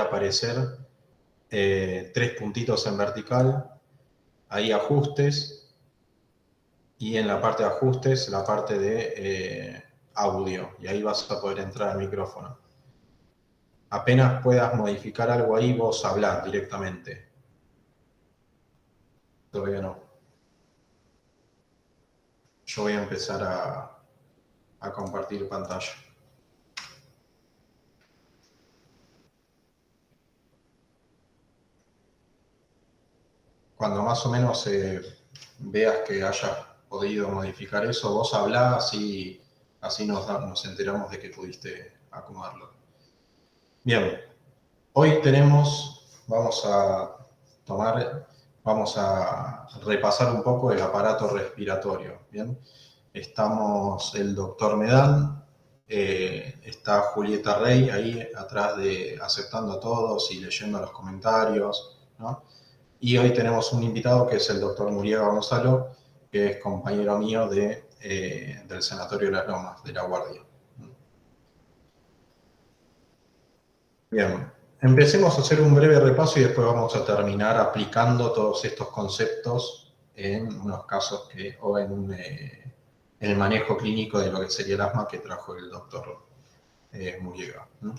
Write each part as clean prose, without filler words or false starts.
aparecer 3 puntitos en vertical, ahí ajustes, y en la parte de ajustes, la parte de audio, y ahí vas a poder entrar al micrófono. Apenas puedas modificar algo ahí, vos hablás directamente. Todavía no. Yo voy a empezar a compartir pantalla. Cuando más o menos veas que hayas podido modificar eso, vos hablás y así nos enteramos de que pudiste acomodarlo. Bien, hoy vamos a repasar un poco el aparato respiratorio. Bien, estamos el doctor Medán, está Julieta Rey ahí atrás aceptando a todos y leyendo los comentarios, ¿no? Y hoy tenemos un invitado que es el doctor Muriega Gonzalo, que es compañero mío del Sanatorio de las Lomas, de La Guardia. Bien, empecemos a hacer un breve repaso y después vamos a terminar aplicando todos estos conceptos en unos casos o en el manejo clínico de lo que sería el asma que trajo el doctor Muriega, ¿no?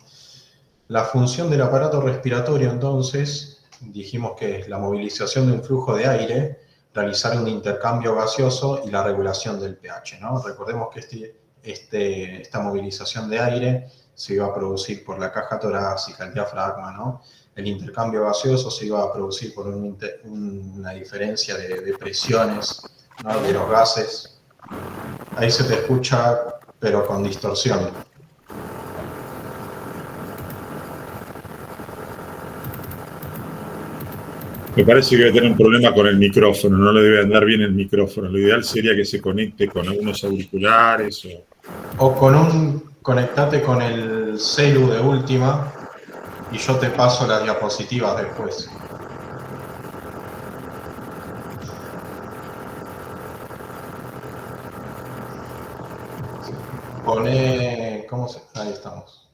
La función del aparato respiratorio, entonces, dijimos que es la movilización de un flujo de aire, realizar un intercambio gaseoso y la regulación del pH, ¿no? Recordemos que esta movilización de aire se iba a producir por la caja torácica, el diafragma, ¿no? El intercambio gaseoso se iba a producir por una diferencia de presiones, ¿no? De los gases. Ahí se te escucha, pero con distorsión. Me parece que voy a tener un problema con el micrófono, no le debe andar bien el micrófono. Lo ideal sería que se conecte con algunos auriculares o conectate con el celu de última y yo te paso las diapositivas después. Ahí estamos.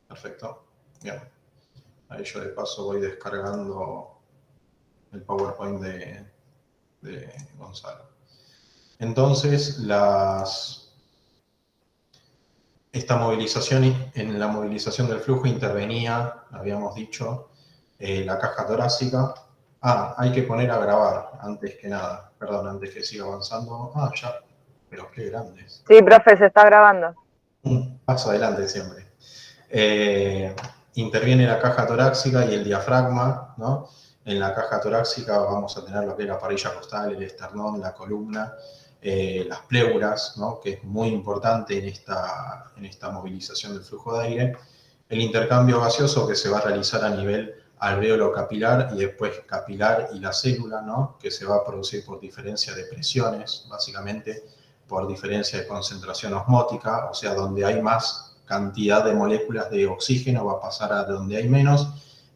Perfecto. Bien. Ahí yo de paso voy descargando el PowerPoint de Gonzalo. Entonces, esta movilización, en la movilización del flujo intervenía, habíamos dicho, la caja torácica. Hay que poner a grabar antes que nada. Perdón, antes que siga avanzando. Ya. Pero qué grandes. Sí, profe, se está grabando. Paso adelante siempre. Interviene la caja torácica y el diafragma, ¿no? En la caja torácica vamos a tener lo que es la parilla costal, el esternón, la columna, las pleuras, ¿no? Que es muy importante en esta movilización del flujo de aire. El intercambio gaseoso que se va a realizar a nivel alvéolo capilar y después capilar y la célula, ¿no? Que se va a producir por diferencia de presiones, básicamente por diferencia de concentración osmótica, o sea, donde hay más cantidad de moléculas de oxígeno va a pasar a donde hay menos,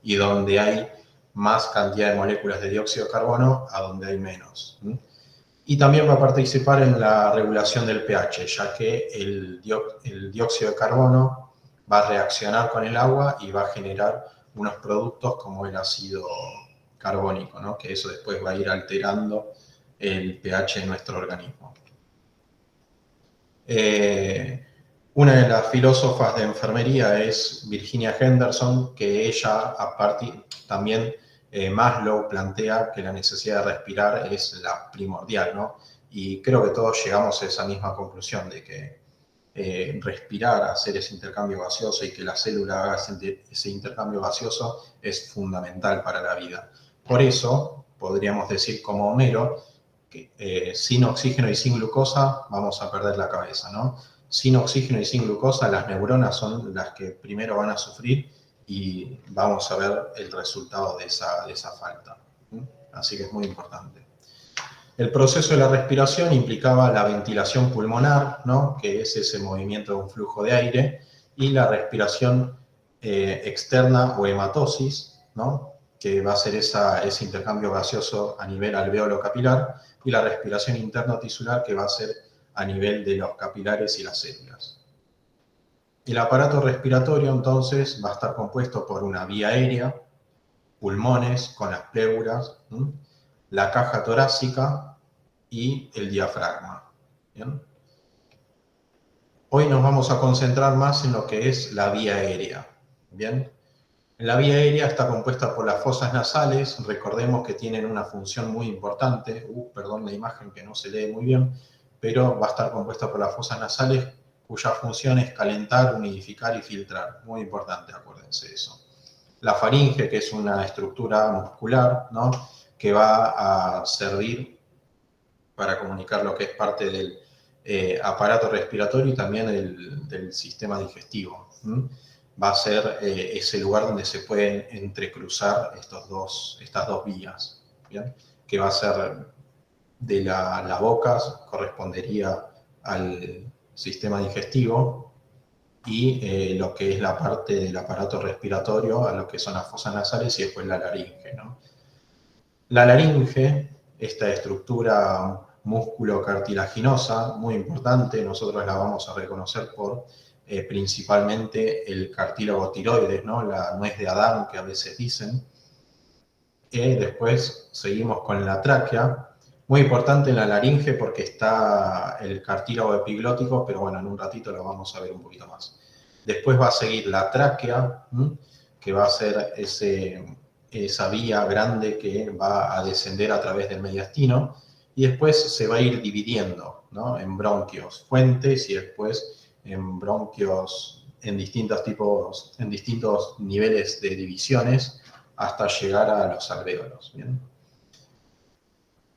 y donde hay más cantidad de moléculas de dióxido de carbono a donde hay menos. Y también va a participar en la regulación del pH, ya que el dióxido de carbono va a reaccionar con el agua y va a generar unos productos como el ácido carbónico, ¿no? Que eso después va a ir alterando el pH de nuestro organismo. Una de las filósofas de enfermería es Virginia Henderson, que ella también Maslow plantea que la necesidad de respirar es la primordial, ¿no? Y creo que todos llegamos a esa misma conclusión de que respirar, hacer ese intercambio gaseoso y que la célula haga ese intercambio gaseoso es fundamental para la vida. Por eso, podríamos decir como Homero, que sin oxígeno y sin glucosa vamos a perder la cabeza, ¿no? Sin oxígeno y sin glucosa las neuronas son las que primero van a sufrir y vamos a ver el resultado de esa falta. Así que es muy importante. El proceso de la respiración implicaba la ventilación pulmonar, ¿no? Que es ese movimiento de un flujo de aire, y la respiración externa o hematosis, ¿no? Que va a ser ese intercambio gaseoso a nivel alvéolo capilar, y la respiración interno tisular, que va a ser a nivel de los capilares y las células. El aparato respiratorio, entonces, va a estar compuesto por una vía aérea, pulmones con las pleuras, la caja torácica y el diafragma. ¿Bien? Hoy nos vamos a concentrar más en lo que es la vía aérea. ¿Bien? La vía aérea está compuesta por las fosas nasales, recordemos que tienen una función muy importante, perdón la imagen que no se lee muy bien, pero va a estar compuesta por las fosas nasales cuya función es calentar, humidificar y filtrar. Muy importante, acuérdense de eso. La faringe, que es una estructura muscular, ¿no?, que va a servir para comunicar lo que es parte del aparato respiratorio y también del sistema digestivo. Va a ser ese lugar donde se pueden entrecruzar estas dos vías, ¿bien? Que va a ser de la boca, correspondería al sistema digestivo, y lo que es la parte del aparato respiratorio, a lo que son las fosas nasales y después la laringe, ¿no? La laringe, esta estructura músculo-cartilaginosa, muy importante, nosotros la vamos a reconocer por principalmente el cartílago tiroides, ¿no?, la nuez de Adán, que a veces dicen. Después seguimos con la tráquea, muy importante en la laringe porque está el cartílago epiglótico, pero bueno, en un ratito lo vamos a ver un poquito más. Después va a seguir la tráquea, que va a ser esa vía grande que va a descender a través del mediastino, y después se va a ir dividiendo, ¿no?, en bronquios fuentes y después en bronquios en distintos tipos, en distintos niveles de divisiones, hasta llegar a los alvéolos. ¿Bien?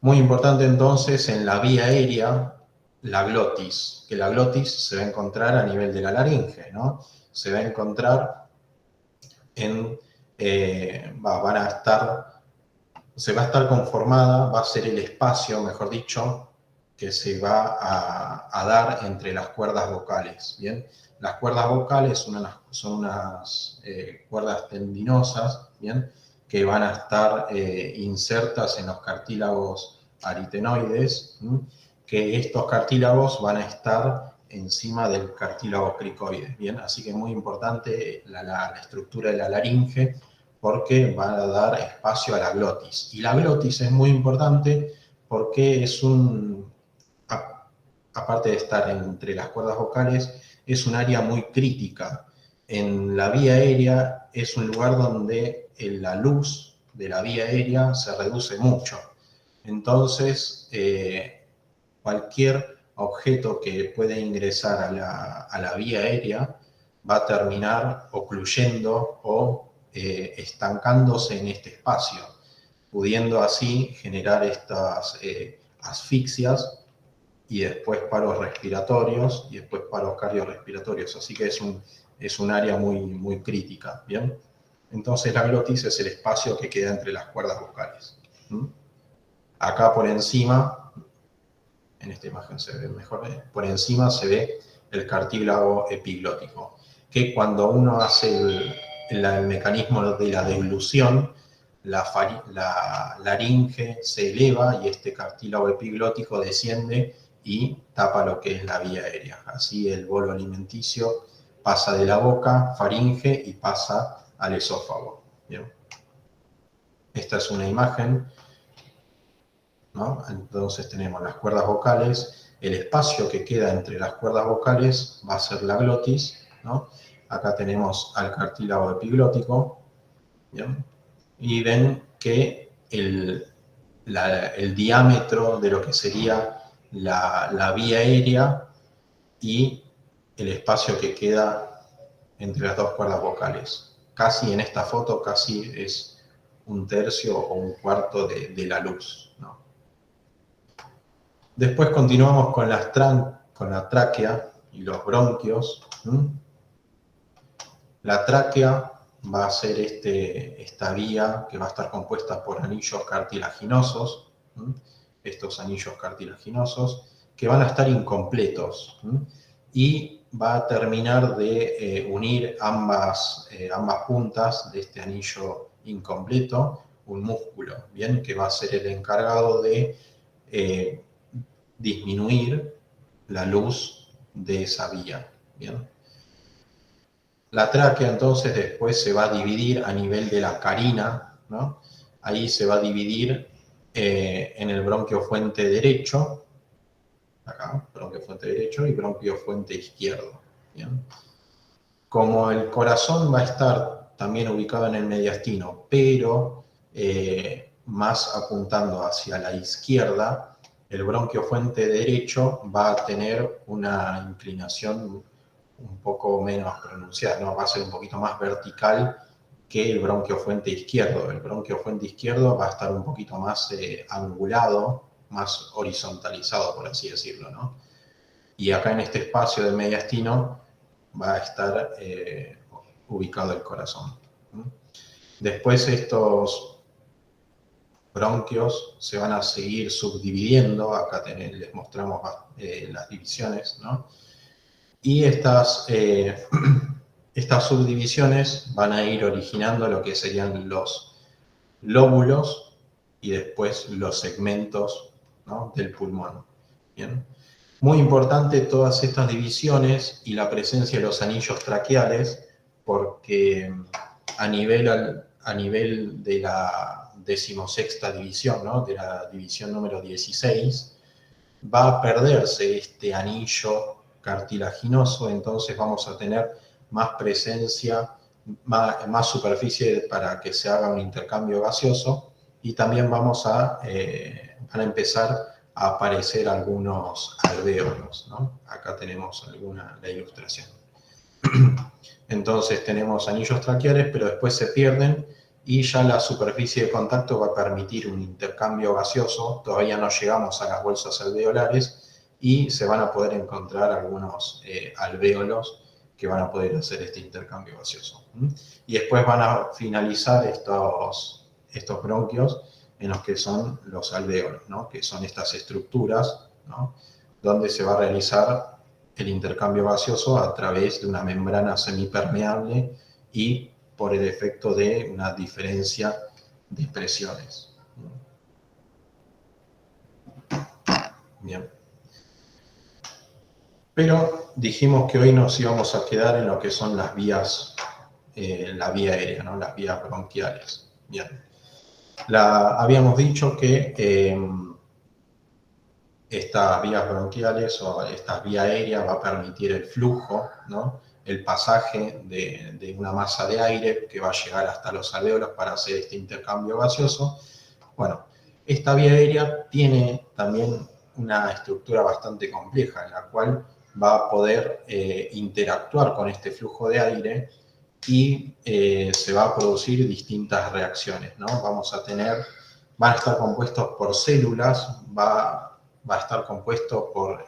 Muy importante entonces en la vía aérea, la glotis, que la glotis se va a encontrar a nivel de la laringe, ¿no? Se va a encontrar en, se va a estar conformada, va a ser el espacio, mejor dicho, que se va a dar entre las cuerdas vocales. ¿Bien? Las cuerdas vocales son unas cuerdas tendinosas, ¿bien?, que van a estar insertas en los cartílagos aritenoides, que estos cartílagos van a estar encima del cartílago cricoide. Bien, así que es muy importante la estructura de la laringe, porque va a dar espacio a la glotis. Y la glotis es muy importante porque es aparte de estar entre las cuerdas vocales, es un área muy crítica. En la vía aérea es un lugar donde la luz de la vía aérea se reduce mucho. Entonces, cualquier objeto que pueda ingresar a la vía aérea va a terminar ocluyendo o estancándose en este espacio, pudiendo así generar estas asfixias y después paros respiratorios y después paros cardiorrespiratorios. Así que es un área muy, muy crítica. ¿Bien? Entonces la glotis es el espacio que queda entre las cuerdas vocales. Acá por encima, en esta imagen se ve mejor, por encima se ve el cartílago epiglótico, que cuando uno hace el mecanismo de la deglución, la laringe se eleva y este cartílago epiglótico desciende y tapa lo que es la vía aérea. Así el bolo alimenticio pasa de la boca, faringe, y pasa al esófago. ¿Bien? Esta es una imagen, ¿no? Entonces tenemos las cuerdas vocales, el espacio que queda entre las cuerdas vocales va a ser la glotis, ¿no? Acá tenemos al cartílago epiglótico, ¿bien? Y ven que el diámetro de lo que sería la vía aérea y el espacio que queda entre las dos cuerdas vocales. Casi en esta foto, casi es un tercio o un cuarto de la luz, ¿no? Después continuamos con la tráquea y los bronquios. La tráquea va a ser esta vía que va a estar compuesta por anillos cartilaginosos, estos anillos cartilaginosos, que van a estar incompletos, y va a terminar de unir ambas puntas de este anillo incompleto, un músculo, ¿bien?, que va a ser el encargado de disminuir la luz de esa vía. ¿Bien? La tráquea entonces después se va a dividir a nivel de la carina, ¿no? Ahí se va a dividir en el bronquio fuente derecho, acá, bronquio fuente derecho y bronquio fuente izquierdo. ¿Bien? Como el corazón va a estar también ubicado en el mediastino, pero más apuntando hacia la izquierda, el bronquio fuente derecho va a tener una inclinación un poco menos pronunciada, ¿no? Va a ser un poquito más vertical que el bronquio fuente izquierdo. El bronquio fuente izquierdo va a estar un poquito más angulado, más horizontalizado, por así decirlo, ¿no? Y acá en este espacio del mediastino va a estar ubicado el corazón. Después estos bronquios se van a seguir subdividiendo, acá les mostramos las divisiones, ¿no? Y estas subdivisiones van a ir originando lo que serían los lóbulos y después los segmentos, ¿no?, del pulmón. ¿Bien? Muy importante todas estas divisiones y la presencia de los anillos traqueales, porque a nivel de la 16ª división, ¿no?, de la división número 16, va a perderse este anillo cartilaginoso, entonces vamos a tener más presencia, más superficie para que se haga un intercambio gaseoso, y también van a empezar a aparecer algunos alvéolos, ¿no? Acá tenemos la ilustración. Entonces tenemos anillos traqueales, pero después se pierden y ya la superficie de contacto va a permitir un intercambio gaseoso. Todavía no llegamos a las bolsas alveolares y se van a poder encontrar algunos alvéolos que van a poder hacer este intercambio gaseoso. Y después van a finalizar estos bronquios en los que son los alvéolos, ¿no?, que son estas estructuras, ¿no?, donde se va a realizar el intercambio gaseoso a través de una membrana semipermeable y por el efecto de una diferencia de presiones. Bien. Pero dijimos que hoy nos íbamos a quedar en lo que son las vías, la vía aérea, ¿no?, las vías bronquiales. Bien. Habíamos dicho que estas vías bronquiales o esta vía aérea va a permitir el flujo, ¿no?, el pasaje de una masa de aire que va a llegar hasta los alvéolos para hacer este intercambio gaseoso. Bueno, esta vía aérea tiene también una estructura bastante compleja, en la cual va a poder interactuar con este flujo de aire y se va a producir distintas reacciones, ¿no? Van a estar compuestos por células, va a estar compuesto por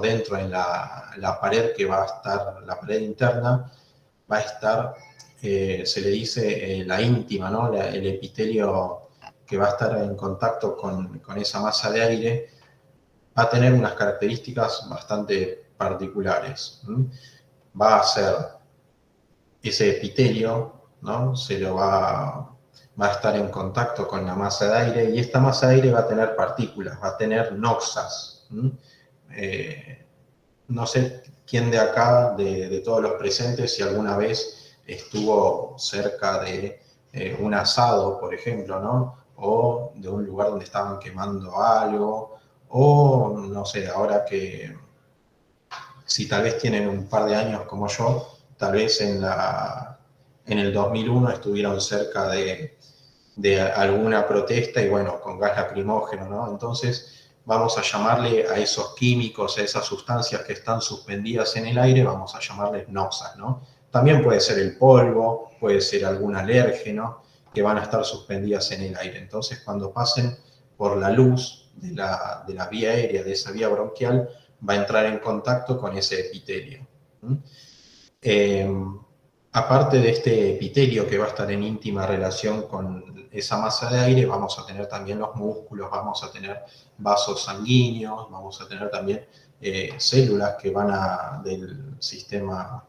dentro en la pared que va a estar, la pared interna, va a estar, se le dice la íntima, ¿no?, el epitelio que va a estar en contacto con esa masa de aire, va a tener unas características bastante particulares. Va a ser ese epitelio, ¿no?, va a estar en contacto con la masa de aire, y esta masa de aire va a tener partículas, va a tener noxas. No sé quién de acá, de todos los presentes, si alguna vez estuvo cerca de un asado, por ejemplo, ¿no?, o de un lugar donde estaban quemando algo, o no sé, ahora que si tal vez tienen un par de años como yo, tal vez en el 2001 estuvieron cerca de alguna protesta y bueno, con gas lacrimógeno, ¿no? Entonces vamos a llamarle a esos químicos, a esas sustancias que están suspendidas en el aire, vamos a llamarles noxas, ¿no? También puede ser el polvo, puede ser algún alérgeno que van a estar suspendidas en el aire. Entonces cuando pasen por la luz de la vía aérea, de esa vía bronquial, va a entrar en contacto con ese epitelio. Aparte de este epitelio que va a estar en íntima relación con esa masa de aire, vamos a tener también los músculos, vamos a tener vasos sanguíneos, vamos a tener también células que van del sistema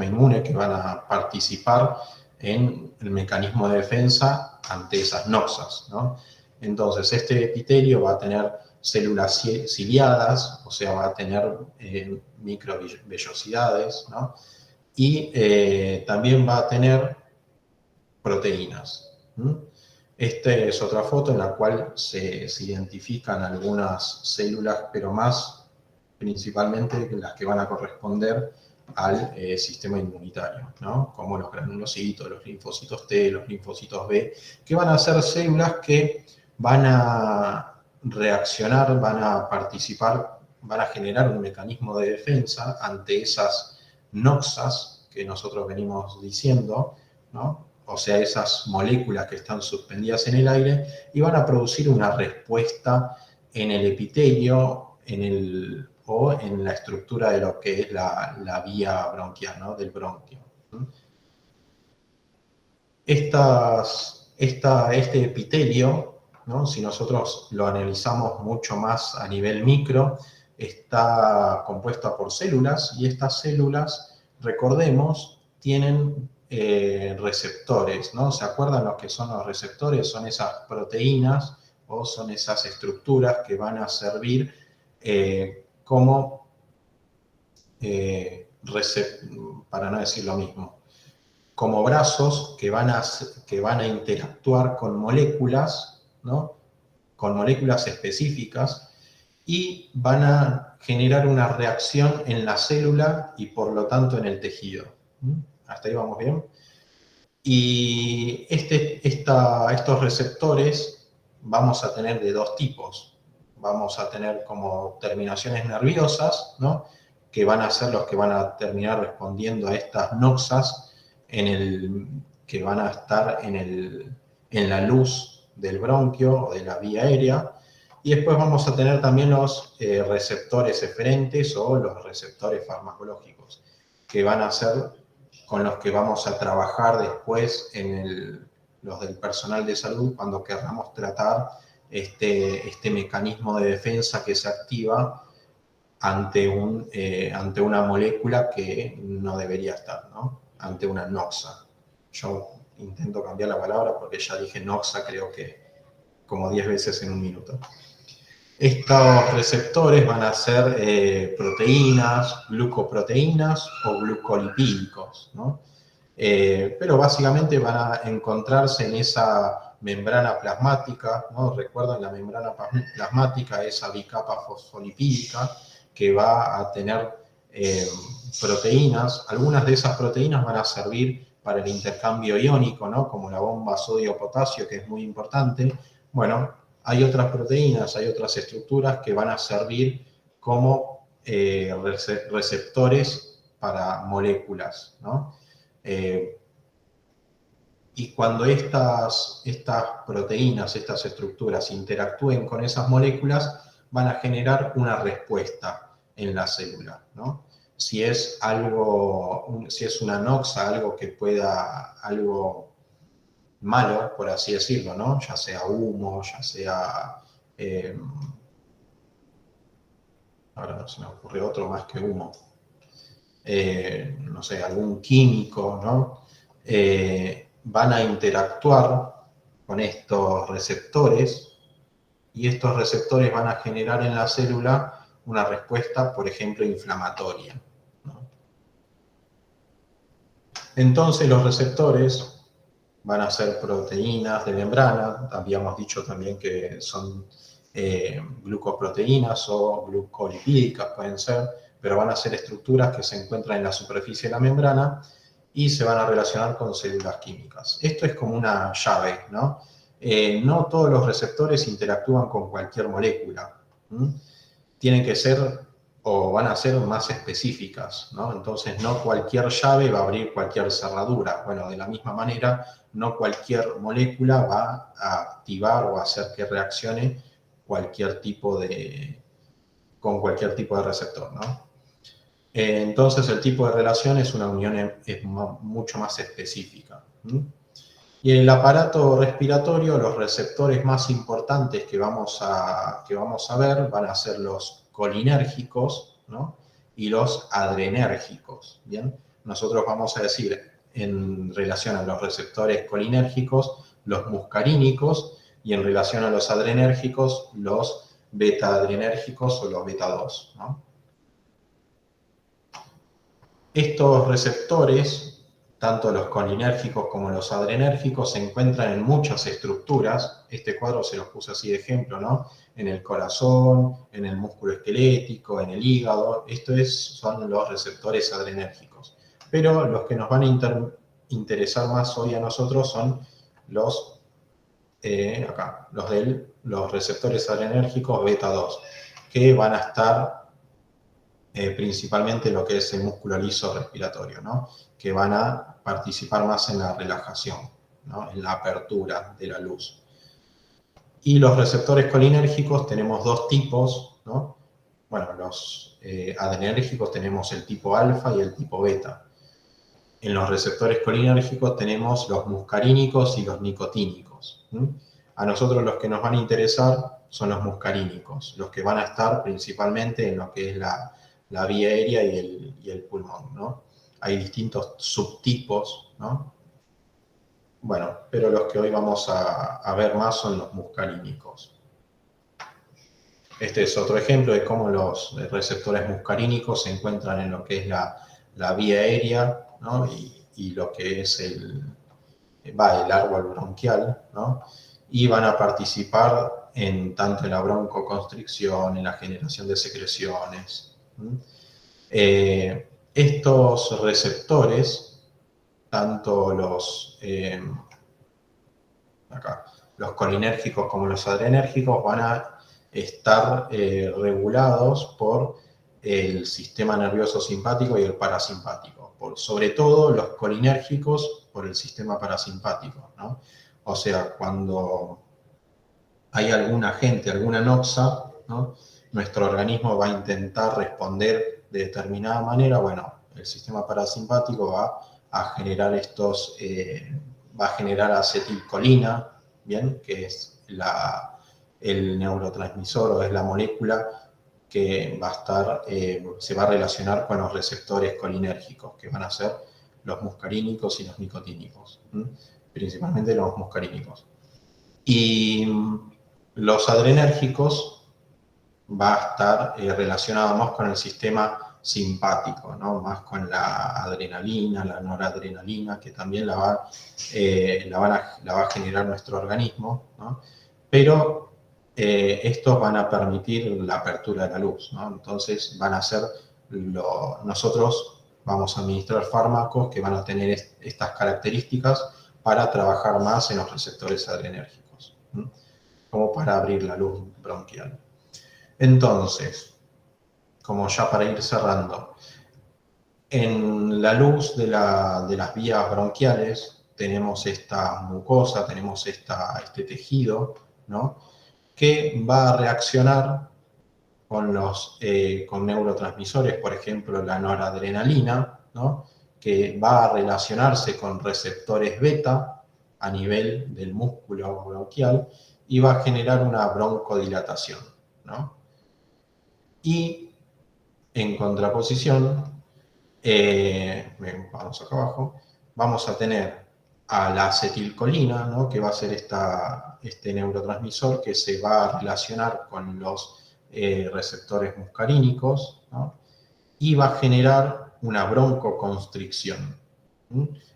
inmune, que van a participar en el mecanismo de defensa ante esas noxas, ¿no? Entonces, este epitelio va a tener células ciliadas, o sea, va a tener microvellosidades, ¿no? Y también va a tener proteínas. Esta es otra foto en la cual se identifican algunas células, pero más principalmente las que van a corresponder al sistema inmunitario, ¿no? Como los granulocitos, los linfocitos T, los linfocitos B, que van a ser células que van a reaccionar, van a participar, van a generar un mecanismo de defensa ante esas noxas que nosotros venimos diciendo, ¿no? O sea, esas moléculas que están suspendidas en el aire, y van a producir una respuesta en el epitelio, o en la estructura de lo que es la vía bronquial, ¿no? Del bronquio. Este epitelio, ¿no? Si nosotros lo analizamos mucho más a nivel micro, está compuesta por células, y estas células, recordemos, tienen receptores, ¿no? ¿Se acuerdan lo que son los receptores? Son esas proteínas o son esas estructuras que van a servir como, para no decir lo mismo, como brazos que van a interactuar con moléculas, ¿no? Con moléculas específicas, y van a generar una reacción en la célula y por lo tanto en el tejido. ¿Hasta ahí vamos bien? Y estos receptores vamos a tener de dos tipos. Vamos a tener como terminaciones nerviosas, ¿no? Que van a ser los que van a terminar respondiendo a estas noxas que van a estar en la luz del bronquio o de la vía aérea. Y después vamos a tener también los receptores eferentes o los receptores farmacológicos, que van a ser con los que vamos a trabajar después los del personal de salud cuando queramos tratar este mecanismo de defensa que se activa ante una molécula que no debería estar, ¿no? Ante una noxa. Yo intento cambiar la palabra porque ya dije noxa creo que como 10 veces en un minuto. Estos receptores van a ser proteínas, glucoproteínas o glucolipídicos, ¿no? Pero básicamente van a encontrarse en esa membrana plasmática, ¿no? Recuerdan, la membrana plasmática, esa bicapa fosfolipídica que va a tener proteínas. Algunas de esas proteínas van a servir para el intercambio iónico, ¿no? Como la bomba sodio-potasio, que es muy importante. Bueno, hay otras proteínas, hay otras estructuras que van a servir como receptores para moléculas, ¿no? Y cuando estas proteínas, estas estructuras interactúen con esas moléculas, van a generar una respuesta en la célula, ¿no? Si es una noxa, algo malo, por así decirlo, ¿no? Ya sea humo, ya sea... ahora no se me ocurre otro más que humo. No sé, algún químico, ¿no? Van a interactuar con estos receptores, y estos receptores van a generar en la célula una respuesta, por ejemplo, inflamatoria, ¿no? Entonces los receptores van a ser proteínas de membrana, habíamos dicho también que son glucoproteínas o glucolipídicas, pueden ser, pero van a ser estructuras que se encuentran en la superficie de la membrana y se van a relacionar con células químicas. Esto es como una llave, ¿no? No todos los receptores interactúan con cualquier molécula. Tienen que ser o van a ser más específicas, ¿no? Entonces, no cualquier llave va a abrir cualquier cerradura. Bueno, de la misma manera, no cualquier molécula va a activar o hacer que reaccione con cualquier tipo de receptor, ¿no? Entonces, el tipo de relación es una unión mucho más específica. Y en el aparato respiratorio, los receptores más importantes que vamos a ver van a ser los colinérgicos, ¿no? Y los adrenérgicos, ¿bien? Nosotros vamos a decir, en relación a los receptores colinérgicos, los muscarínicos, y en relación a los adrenérgicos, los beta adrenérgicos o los beta 2, ¿no? Estos receptores, tanto los colinérgicos como los adrenérgicos, se encuentran en muchas estructuras. Este cuadro se los puse así de ejemplo, ¿no? En el corazón, en el músculo esquelético, en el hígado. Son los receptores adrenérgicos. Pero los que nos van a interesar más hoy a nosotros son los, los receptores adrenérgicos beta 2, que van a estar principalmente lo que es el músculo liso respiratorio, ¿no? Que van a participar más en la relajación, ¿no? En la apertura de la luz. Y los receptores colinérgicos tenemos dos tipos, ¿no? Bueno, los adrenérgicos tenemos el tipo alfa y el tipo beta. En los receptores colinérgicos tenemos los muscarínicos y los nicotínicos. A nosotros los que nos van a interesar son los muscarínicos, los que van a estar principalmente en lo que es la vía aérea y el pulmón, ¿no? Hay distintos subtipos, ¿no? Bueno, pero los que hoy vamos a ver más son los muscarínicos. Este es otro ejemplo de cómo los receptores muscarínicos se encuentran en lo que es la vía aérea, ¿no? Y lo que es el árbol bronquial, ¿no? Y van a participar tanto en la broncoconstricción, en la generación de secreciones. Estos receptores, tanto los colinérgicos como los adrenérgicos, van a estar regulados por el sistema nervioso simpático y el parasimpático. Sobre todo los colinérgicos por el sistema parasimpático, ¿no? O sea, cuando hay algún agente, alguna noxa, ¿no? Nuestro organismo va a intentar responder de determinada manera. Bueno, el sistema parasimpático va a generar va a generar acetilcolina, ¿bien? Que es el neurotransmisor o es la molécula que va a estar, se va a relacionar con los receptores colinérgicos, que van a ser los muscarínicos y los nicotínicos, principalmente los muscarínicos. Y los adrenérgicos va a estar relacionado más con el sistema simpático, ¿no? Más con la adrenalina, la noradrenalina, que también la va a generar nuestro organismo, ¿no? Pero estos van a permitir la apertura de la luz, ¿no? Entonces van a ser nosotros vamos a administrar fármacos que van a tener estas características para trabajar más en los receptores adrenérgicos, como para abrir la luz bronquial. Entonces, como ya para ir cerrando, en la luz de las vías bronquiales tenemos esta mucosa, tenemos este tejido, ¿no? Que va a reaccionar con neurotransmisores, por ejemplo, la noradrenalina, ¿no? Que va a relacionarse con receptores beta a nivel del músculo bronquial y va a generar una broncodilatación, ¿no? Y en contraposición, vamos acá abajo, vamos a tener a la acetilcolina, ¿no? Que va a ser este neurotransmisor que se va a relacionar con los receptores muscarínicos, ¿no? Y va a generar una broncoconstricción.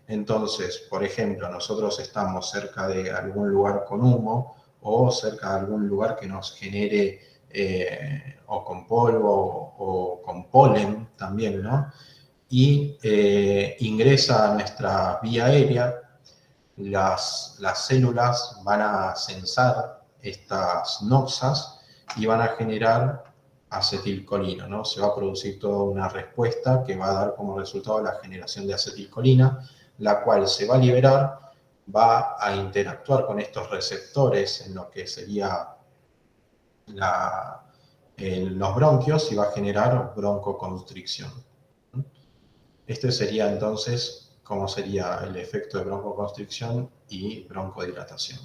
Entonces, por ejemplo, nosotros estamos cerca de algún lugar con humo o cerca de algún lugar que nos genere o con polvo o con polen también, ¿no? Y ingresa a nuestra vía aérea, las células van a sensar estas noxas y van a generar acetilcolina, ¿no? Se va a producir toda una respuesta que va a dar como resultado la generación de acetilcolina, la cual se va a liberar, va a interactuar con estos receptores en lo que sería los bronquios y va a generar broncoconstricción. Este sería entonces cómo sería el efecto de broncoconstricción y broncodilatación.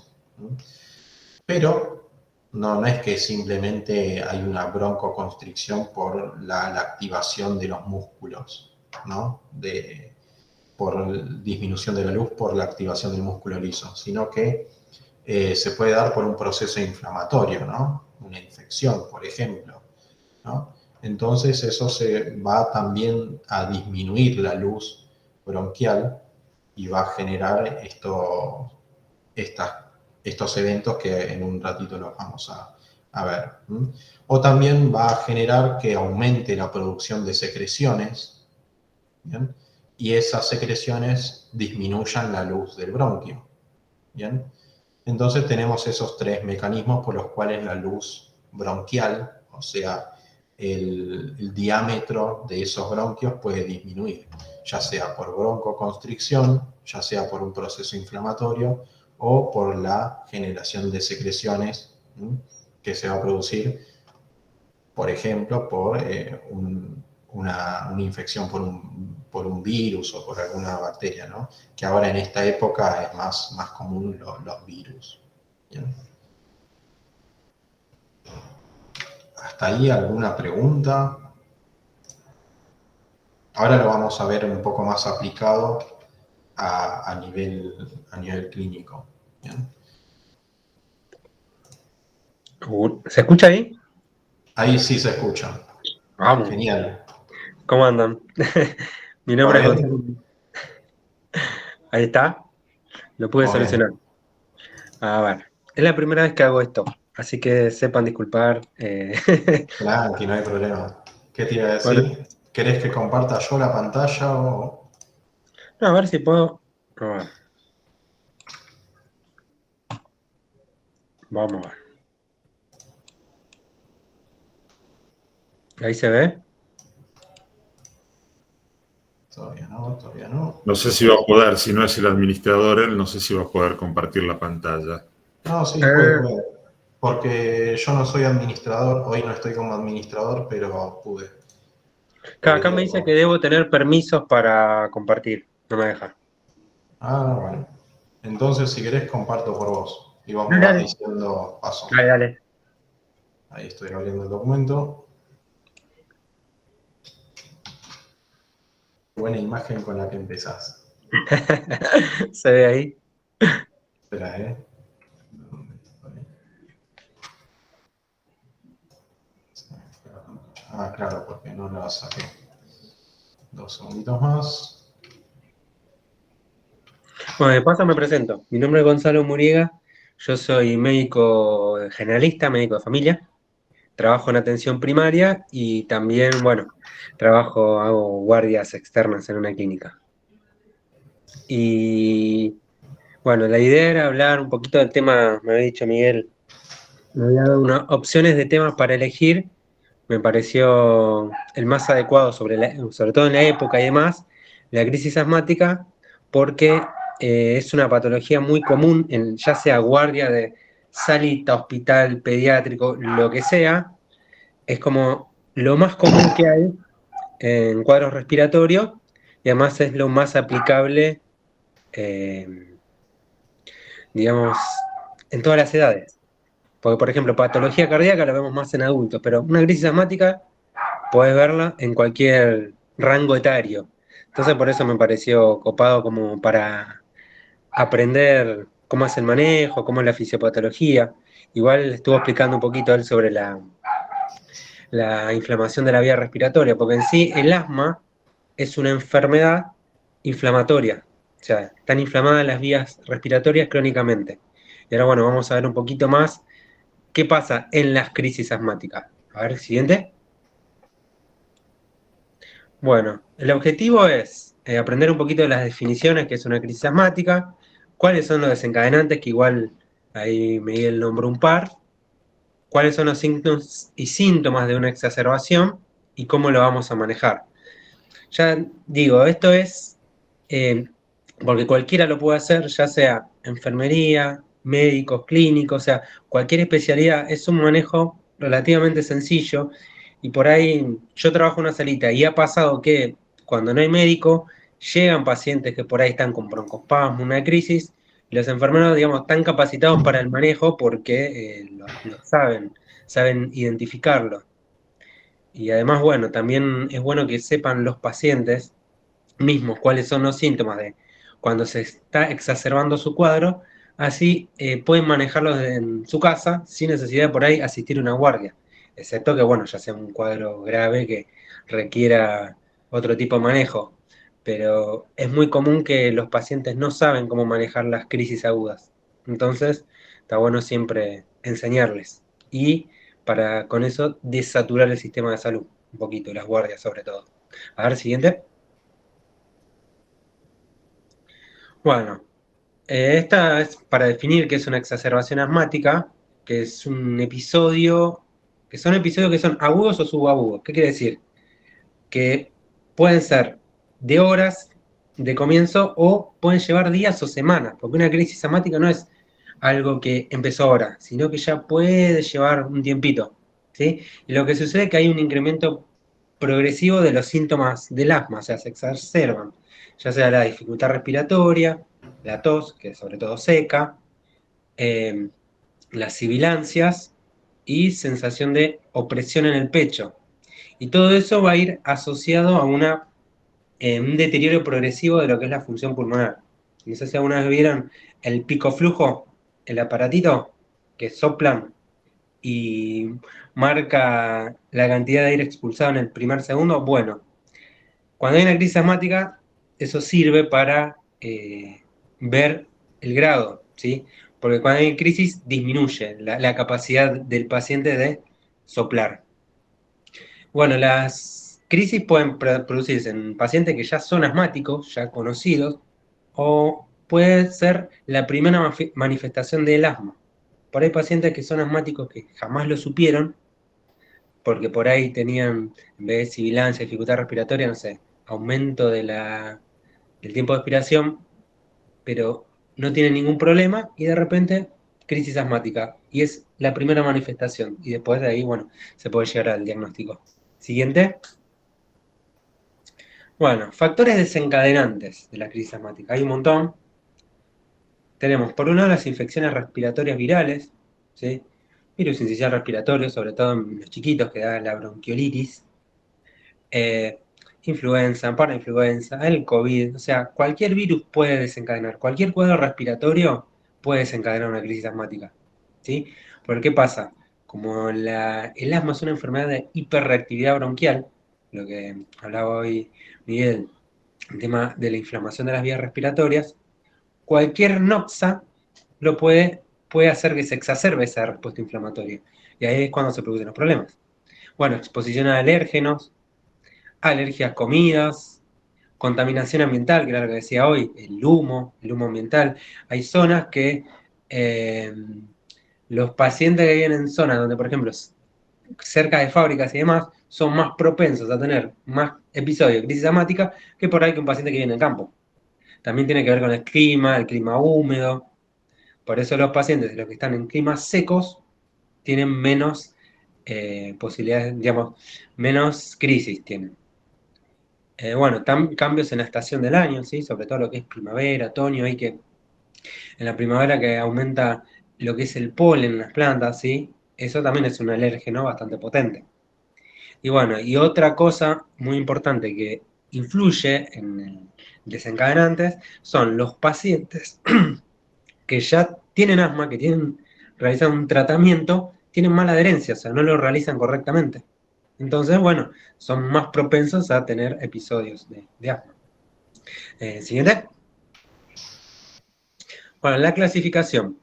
Pero no es que simplemente hay una broncoconstricción por la activación de los músculos, ¿no? Por disminución de la luz por la activación del músculo liso, sino que se puede dar por un proceso inflamatorio, ¿no? Una infección, por ejemplo, ¿no? Entonces eso se va también a disminuir la luz bronquial y va a generar estos eventos que en un ratito los vamos a ver. O también va a generar que aumente la producción de secreciones, ¿bien? Y esas secreciones disminuyan la luz del bronquio, ¿bien? Entonces tenemos esos tres mecanismos por los cuales la luz bronquial, o sea, el diámetro de esos bronquios puede disminuir, ya sea por broncoconstricción, ya sea por un proceso inflamatorio o por la generación de secreciones que se va a producir, por ejemplo, por una infección por un virus o por alguna bacteria, ¿no? Que ahora en esta época es más común los virus. ¿Bien? ¿Hasta ahí alguna pregunta? Ahora lo vamos a ver un poco más aplicado a nivel clínico. ¿Bien? ¿Se escucha ahí? Ahí sí se escucha. Vamos. Genial. ¿Cómo andan? Mi nombre es Gonzalo. Ahí está. Lo pude solucionar. A ver, es la primera vez que hago esto, así que sepan disculpar. Tranqui, no hay problema. ¿Qué te iba a decir? Bueno, ¿Querés que comparta yo la pantalla o...? no, a ver si puedo. A ver. Vamos a ver. ¿Ahí se ve? Todavía no, todavía no. No sé si va a poder, si no es el administrador, él no sé si va a poder compartir la pantalla. No, sí, puede. Porque yo no soy administrador, hoy no estoy como administrador, pero pude. Acá me dice que debo tener permisos para compartir. No me deja. Ah, bueno. Entonces, si querés, comparto por vos. Y vos me vas diciendo paso. Dale. Ahí estoy abriendo el documento. Buena imagen con la que empezás. ¿Se ve ahí? Espera, Ah, claro, porque no la saqué. 2 segunditos más. Bueno, de paso me presento. Mi nombre es Gonzalo Muriega. Yo soy médico generalista, médico de familia. Trabajo en atención primaria y también, bueno, hago guardias externas en una clínica. Y bueno, la idea era hablar un poquito del tema, me había dicho Miguel, me había dado unas opciones de temas para elegir. Me pareció el más adecuado, sobre todo en la época y demás, la crisis asmática, porque es una patología muy común, ya sea guardia de salita, hospital, pediátrico, lo que sea, es como lo más común que hay en cuadros respiratorios y además es lo más aplicable, digamos, en todas las edades. Porque, por ejemplo, patología cardíaca la vemos más en adultos, pero una crisis asmática podés verla en cualquier rango etario. Entonces por eso me pareció copado como para aprender cómo es el manejo, cómo es la fisiopatología. Igual estuvo explicando un poquito él sobre la inflamación de la vía respiratoria, porque en sí el asma es una enfermedad inflamatoria. O sea, están inflamadas las vías respiratorias crónicamente. Y ahora, bueno, vamos a ver un poquito más qué pasa en las crisis asmáticas. A ver, siguiente. Bueno, el objetivo es aprender un poquito de las definiciones, que es una crisis asmática, cuáles son los desencadenantes, que igual ahí Miguel nombró un par, cuáles son los signos y síntomas de una exacerbación y cómo lo vamos a manejar. Ya digo, esto es porque cualquiera lo puede hacer, ya sea enfermería, médicos, clínicos, o sea, cualquier especialidad, es un manejo relativamente sencillo. Y por ahí yo trabajo en una salita y ha pasado que cuando no hay médico, llegan pacientes que por ahí están con broncoespasmo, una crisis, y los enfermeros, digamos, están capacitados para el manejo porque lo saben identificarlo. Y además, bueno, también es bueno que sepan los pacientes mismos cuáles son los síntomas de cuando se está exacerbando su cuadro, Así pueden manejarlos en su casa sin necesidad de por ahí asistir a una guardia. Excepto que, bueno, ya sea un cuadro grave que requiera otro tipo de manejo. Pero es muy común que los pacientes no saben cómo manejar las crisis agudas. Entonces, está bueno siempre enseñarles. Y para con eso desaturar el sistema de salud un poquito, las guardias sobre todo. A ver, siguiente. Bueno, esta es para definir qué es una exacerbación asmática, que es un episodio, que son episodios que son agudos o subagudos. ¿Qué quiere decir? Que pueden ser de horas de comienzo o pueden llevar días o semanas, porque una crisis asmática no es algo que empezó ahora, sino que ya puede llevar un tiempito, ¿sí? Y lo que sucede es que hay un incremento progresivo de los síntomas del asma, o sea, se exacerban, ya sea la dificultad respiratoria, la tos, que es sobre todo seca, eh, las sibilancias y sensación de opresión en el pecho. Y todo eso va a ir asociado a un deterioro progresivo de lo que es la función pulmonar. No sé si alguna vez vieron el pico flujo, el aparatito que soplan y marca la cantidad de aire expulsado en el primer segundo. Bueno, cuando hay una crisis asmática, eso sirve para ver el grado, ¿sí? Porque cuando hay crisis disminuye la capacidad del paciente de soplar. Bueno, las crisis pueden producirse en pacientes que ya son asmáticos, ya conocidos, o puede ser la primera manifestación del asma. Por ahí pacientes que son asmáticos que jamás lo supieron, porque por ahí tenían, en vez de sibilancia, dificultad respiratoria, no sé, aumento del tiempo de expiración, pero no tienen ningún problema y de repente crisis asmática. Y es la primera manifestación. Y después de ahí, bueno, se puede llegar al diagnóstico. Siguiente. Bueno, factores desencadenantes de la crisis asmática. Hay un montón. Tenemos, por un lado, las infecciones respiratorias virales, ¿sí? Virus incisional respiratorio, sobre todo en los chiquitos, que da la bronquiolitis. Influenza, parainfluenza, el COVID. O sea, cualquier virus puede desencadenar. Cualquier cuadro respiratorio puede desencadenar una crisis asmática, ¿sí? Porque ¿qué pasa? Como el asma es una enfermedad de hiperreactividad bronquial, lo que hablaba hoy Miguel, el tema de la inflamación de las vías respiratorias, cualquier noxa puede hacer que se exacerbe esa respuesta inflamatoria. Y ahí es cuando se producen los problemas. Bueno, exposición a alérgenos, alergias a comidas, contaminación ambiental, que era lo que decía hoy, el humo ambiental. Hay zonas que los pacientes que viven en zonas donde, por ejemplo, cerca de fábricas y demás, son más propensos a tener más episodios de crisis asmática que por ahí que un paciente que vive en el campo. También tiene que ver con el clima húmedo. Por eso los pacientes, los que están en climas secos, tienen menos posibilidades, digamos, menos crisis tienen. Bueno, cambios en la estación del año, ¿sí? Sobre todo lo que es primavera, otoño, hay que en la primavera que aumenta lo que es el polen en las plantas, ¿sí? Eso también es un alérgeno bastante potente. Y bueno, y otra cosa muy importante que influye en el desencadenantes son los pacientes que ya tienen asma, que tienen realizado un tratamiento, tienen mala adherencia, o sea, no lo realizan correctamente. Entonces, bueno, son más propensos a tener episodios de asma. Siguiente. Bueno, la clasificación.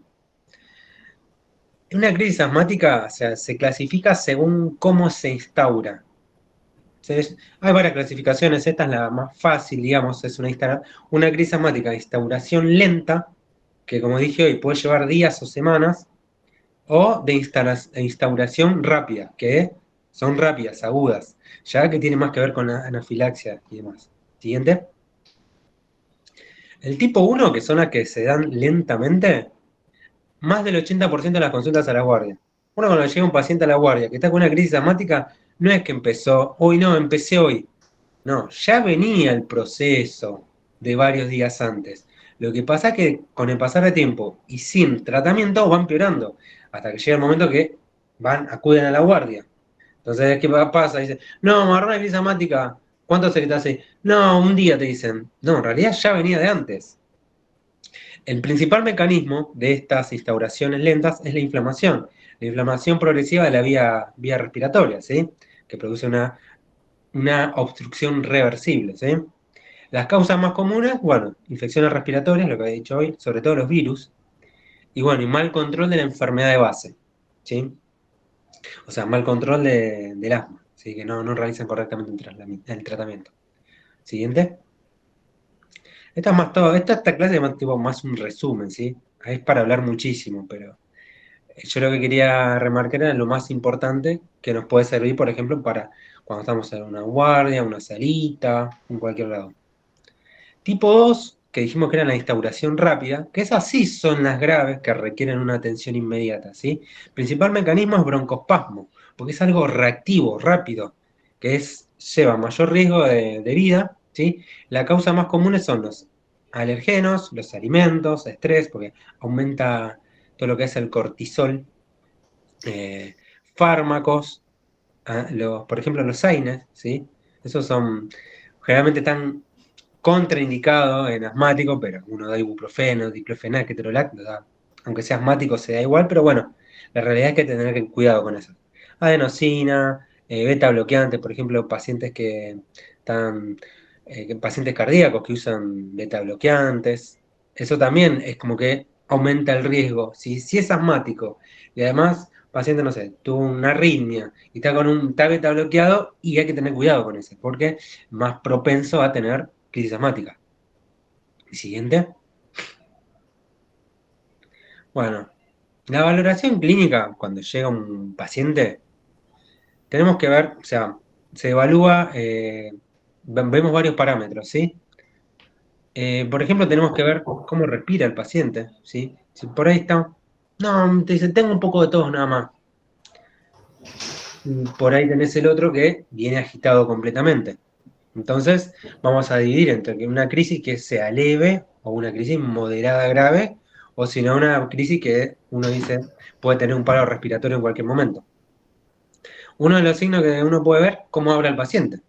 Una crisis asmática, o sea, se clasifica según cómo se instaura. Hay varias clasificaciones, esta es la más fácil, digamos, es una crisis asmática de instauración lenta, que como dije hoy puede llevar días o semanas, o de instauración rápida, que son rápidas, agudas, ya que tiene más que ver con la anafilaxia y demás. Siguiente. El tipo 1, que son las que se dan lentamente, más del 80% de las consultas a la guardia. Uno cuando llega un paciente a la guardia que está con una crisis asmática, no es que empezó, hoy no, empecé hoy. No, ya venía el proceso de varios días antes. Lo que pasa es que con el pasar de tiempo y sin tratamiento van empeorando, hasta que llega el momento que acuden a la guardia. Entonces, ¿qué pasa? Dice, no, me agarró una crisis asmática. ¿Cuánto se que te hace? No, un día te dicen. No, en realidad ya venía de antes. El principal mecanismo de estas instauraciones lentas es la inflamación progresiva de la vía respiratoria, ¿sí? Que produce una obstrucción reversible, ¿sí? Las causas más comunes, bueno, infecciones respiratorias, lo que he dicho hoy, sobre todo los virus, y bueno, y mal control de la enfermedad de base, ¿sí? O sea, mal control del asma, ¿sí? Que no realizan correctamente el tratamiento. Siguiente. Esta es más todo, esta clase es más, tipo, más un resumen, ¿sí? Es para hablar muchísimo, pero yo lo que quería remarcar era lo más importante que nos puede servir, por ejemplo, para cuando estamos en una guardia, una salita, en cualquier lado. Tipo 2, que dijimos que era la instauración rápida, que esas sí son las graves que requieren una atención inmediata, ¿sí? El principal mecanismo es broncoespasmo, porque es algo reactivo, rápido, que lleva mayor riesgo de vida, ¿sí? La causa más común son los alergenos, los alimentos, estrés, porque aumenta todo lo que es el cortisol, eh, fármacos, por ejemplo los AINES, ¿sí? Esos son generalmente tan contraindicado en asmático, pero uno da ibuprofeno, diclofenac, ketorolac, lo da. Aunque sea asmático se da igual, pero bueno, la realidad es que tener que cuidado con eso. Adenosina, beta bloqueantes, por ejemplo, pacientes que están, pacientes cardíacos que usan beta bloqueantes, eso también es como que aumenta el riesgo. Si es asmático y además paciente, no sé, tuvo una arritmia y está beta bloqueado, y hay que tener cuidado con eso, porque es más propenso a tener crisis asmática. Siguiente. Bueno, la valoración clínica, cuando llega un paciente, tenemos que ver, o sea, se evalúa, vemos varios parámetros, ¿sí? Por ejemplo, tenemos que ver cómo respira el paciente, ¿sí? Si por ahí está, no, te dice, tengo un poco de tos nada más. Por ahí tenés el otro que viene agitado completamente. Entonces, vamos a dividir entre una crisis que sea leve o una crisis moderada grave, o si no, una crisis que uno dice puede tener un paro respiratorio en cualquier momento. Uno de los signos que uno puede ver, cómo habla el paciente.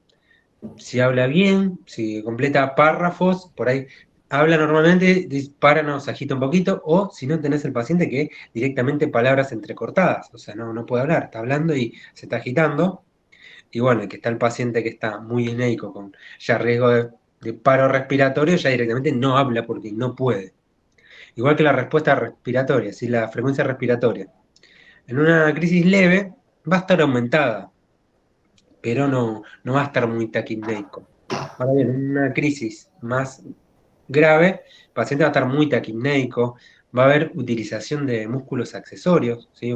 Si habla bien, si completa párrafos, por ahí habla normalmente, dispara, no, se agita un poquito, o si no tenés el paciente que directamente palabras entrecortadas, o sea, no puede hablar, está hablando y se está agitando. Y bueno, que está el paciente que está muy enéico, con ya riesgo de paro respiratorio, ya directamente no habla porque no puede. Igual que la respuesta respiratoria, ¿sí? La frecuencia respiratoria. En una crisis leve va a estar aumentada, pero no va a estar muy taquipneico. Ahora bien, en una crisis más grave, el paciente va a estar muy taquipneico, va a haber utilización de músculos accesorios, ¿sí?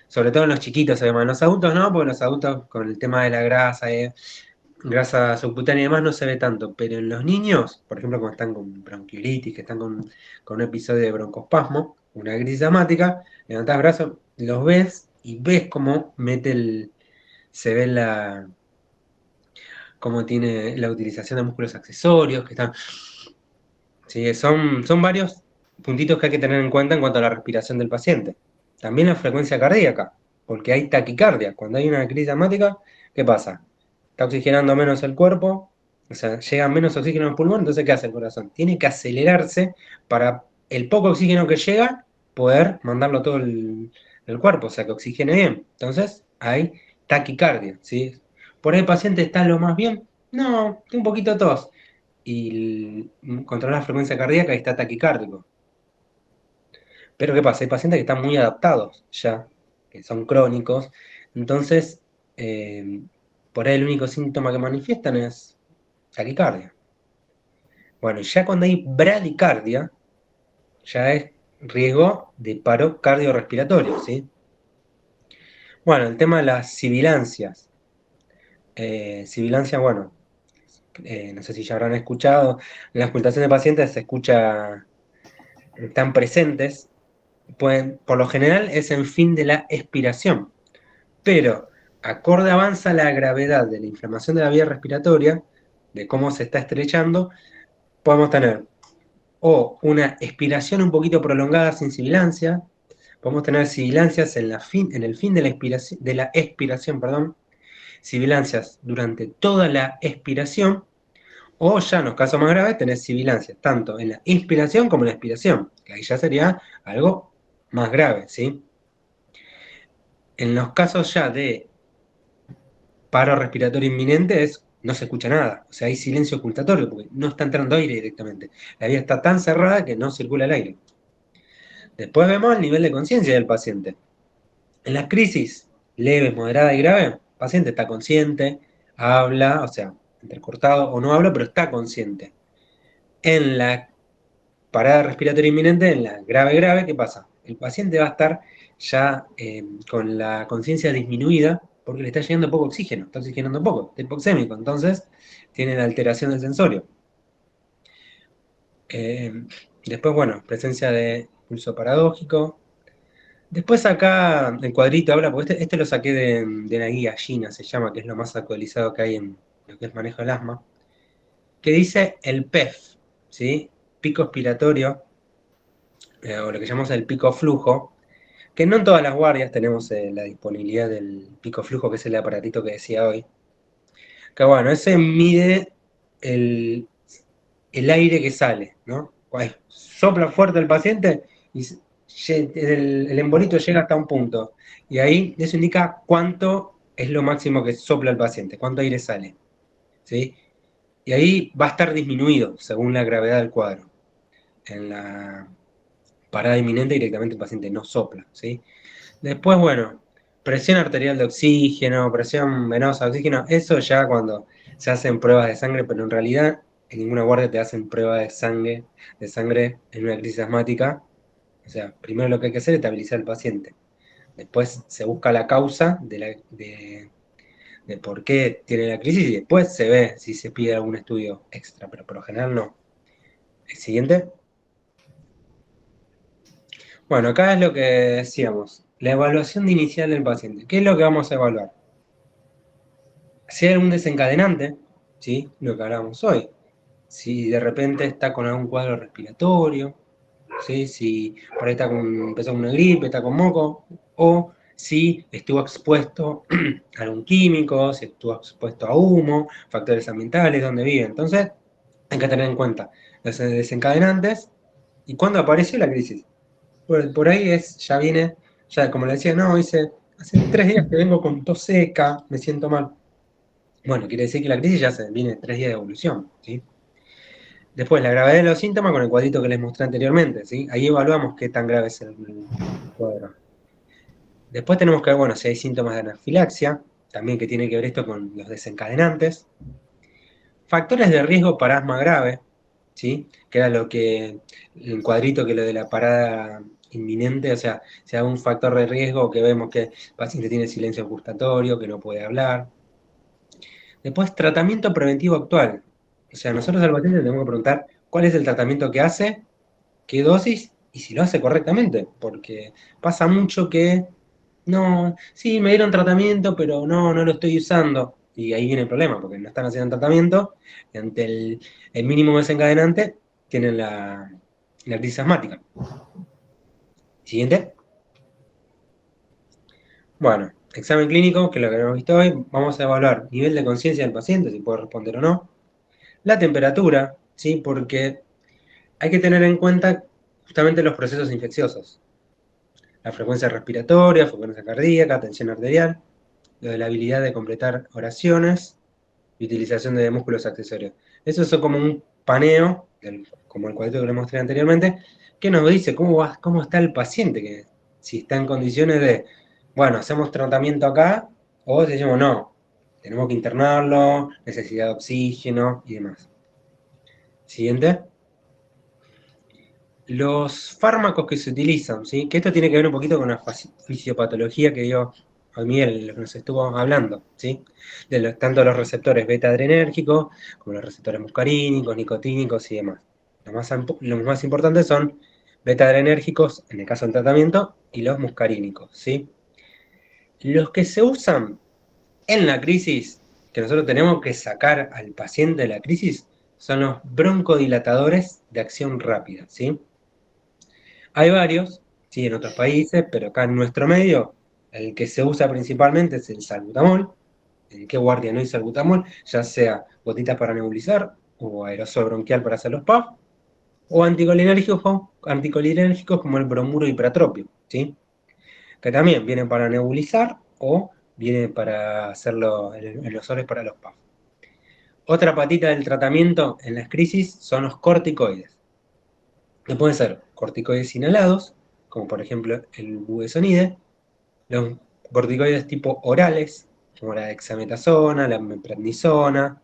Sobre todo en los chiquitos, además. En los adultos no, porque los adultos con el tema de la grasa, grasa subcutánea y demás no se ve tanto, pero en los niños, por ejemplo, cuando están con bronquiolitis, que están con un episodio de broncoespasmo, una crisis asmática, levantás brazos, los ves y ves cómo se ve cómo tiene la utilización de músculos accesorios, que están. Sí, son varios puntitos que hay que tener en cuenta en cuanto a la respiración del paciente. También la frecuencia cardíaca, porque hay taquicardia. Cuando hay una crisis asmática, ¿qué pasa? Está oxigenando menos el cuerpo, o sea, llega menos oxígeno al pulmón, entonces ¿qué hace el corazón? Tiene que acelerarse para el poco oxígeno que llega, poder mandarlo todo el cuerpo, o sea, que oxigene bien. Entonces, hay taquicardia, ¿sí? ¿Por ahí el paciente está lo más bien? No, tiene un poquito de tos y controlar la frecuencia cardíaca y está taquicárdico. Pero ¿qué pasa? Hay pacientes que están muy adaptados ya, que son crónicos, entonces eh, por ahí el único síntoma que manifiestan es taquicardia. Bueno, y ya cuando hay bradicardia, ya es riesgo de paro cardiorrespiratorio, ¿sí? Bueno, el tema de las sibilancias. Sibilancias, bueno, no sé si ya habrán escuchado, en la auscultación de pacientes se escucha, están presentes, por lo general es en fin de la expiración, pero acorde avanza la gravedad de la inflamación de la vía respiratoria, de cómo se está estrechando, podemos tener o una expiración un poquito prolongada sin sibilancia, podemos tener sibilancias en el fin de la expiración, perdón, sibilancias durante toda la expiración, O ya en los casos más graves tenés sibilancia, tanto en la inspiración como en la expiración, que ahí ya sería algo más grave, ¿sí? En los casos ya de paro respiratorio inminente no se escucha nada, o sea, hay silencio ocultatorio, porque no está entrando aire directamente. La vía está tan cerrada que no circula el aire. Después vemos el nivel de conciencia del paciente. En las crisis leves, moderada y grave, el paciente está consciente, habla, o sea, entrecortado o no habla, pero está consciente. En la parada respiratoria inminente, en la grave, ¿qué pasa? El paciente va a estar ya con la conciencia disminuida porque le está llegando poco oxígeno, está oxigenando poco, está hipoxémico, entonces tiene la alteración del sensorio. Después, bueno, presencia de pulso paradójico. Después acá el cuadrito habla, porque este lo saqué de la guía Gina, se llama, que es lo más actualizado que hay en lo que es manejo del asma, que dice el PEF, ¿sí? Pico expiratorio, o lo que llamamos el pico flujo, que no en todas las guardias tenemos la disponibilidad del pico flujo, que es el aparatito que decía hoy. Que bueno, ese mide el aire que sale, ¿no? Sopla fuerte el paciente y el embolito llega hasta un punto. Y ahí eso indica cuánto es lo máximo que sopla el paciente, cuánto aire sale, ¿sí? Y ahí va a estar disminuido según la gravedad del cuadro. En la parada inminente directamente el paciente no sopla, ¿sí? Después, bueno, presión arterial de oxígeno, presión venosa de oxígeno, eso ya cuando se hacen pruebas de sangre, pero en realidad en ninguna guardia te hacen prueba de sangre en una crisis asmática. O sea, primero lo que hay que hacer es estabilizar al paciente. Después se busca la causa de por qué tiene la crisis y después se ve si se pide algún estudio extra, pero por lo general no. ¿El siguiente? Bueno, acá es lo que decíamos, la evaluación inicial del paciente. ¿Qué es lo que vamos a evaluar? Si hay algún desencadenante, ¿sí? Lo que hablábamos hoy. Si de repente está con algún cuadro respiratorio, ¿sí? Si por ahí empezó con una gripe, está con moco, o si estuvo expuesto a algún químico, si estuvo expuesto a humo, factores ambientales, donde vive. Entonces, hay que tener en cuenta los desencadenantes y cuándo apareció la crisis. Por ahí ya viene, ya como le decía, no, hace 3 días que vengo con tos seca, me siento mal. Bueno, quiere decir que la crisis ya viene 3 días de evolución, ¿sí? Después, la gravedad de los síntomas con el cuadrito que les mostré anteriormente, ¿sí? Ahí evaluamos qué tan grave es el cuadro. Después tenemos que ver, bueno, si hay síntomas de anafilaxia, también que tiene que ver esto con los desencadenantes. Factores de riesgo para asma grave, ¿sí? Que era el cuadrito que lo de la parada inminente, o sea, si hay un factor de riesgo que vemos que el paciente tiene silencio gustatorio, que no puede hablar. Después, tratamiento preventivo actual. O sea, nosotros al paciente tenemos que preguntar cuál es el tratamiento que hace, qué dosis y si lo hace correctamente, porque pasa mucho que, no, sí, me dieron tratamiento, pero no lo estoy usando. Y ahí viene el problema, porque no están haciendo tratamiento y ante el mínimo desencadenante tienen la crisis asmática. Siguiente. Bueno, examen clínico, que es lo que hemos visto hoy, vamos a evaluar nivel de conciencia del paciente, si puede responder o no. La temperatura, ¿sí? Porque hay que tener en cuenta justamente los procesos infecciosos. La frecuencia respiratoria, frecuencia cardíaca, tensión arterial, lo de la habilidad de completar oraciones y utilización de músculos accesorios. Eso es como un paneo, como el cuadrito que le mostré anteriormente, que nos dice cómo está el paciente, que si está en condiciones de, bueno, hacemos tratamiento acá, o decimos no, tenemos que internarlo, necesidad de oxígeno y demás. Siguiente. Los fármacos que se utilizan, ¿sí? Que esto tiene que ver un poquito con la fisiopatología que dio Miguel, lo que nos estuvo hablando, ¿sí? Tanto los receptores beta-adrenérgicos como los receptores muscarínicos, nicotínicos y demás. Los más importantes son beta-adrenérgicos, en el caso del tratamiento, y los muscarínicos, ¿sí? Los que se usan en la crisis, que nosotros tenemos que sacar al paciente de la crisis, son los broncodilatadores de acción rápida, ¿sí? Hay varios, sí, en otros países, pero acá en nuestro medio, el que se usa principalmente es el salbutamol. ¿En qué guardia no hay salbutamol? Ya sea gotitas para nebulizar o aerosol bronquial para hacer los puffs, o anticolinérgicos como el bromuro hipratrópico, ¿sí? Que también vienen para nebulizar o vienen para hacer los aerosoles para los puffs. Otra patita del tratamiento en las crisis son los corticoides. Que pueden ser corticoides inhalados, como por ejemplo el budesonide, los corticoides tipo orales, como la dexametasona, la meprednisona,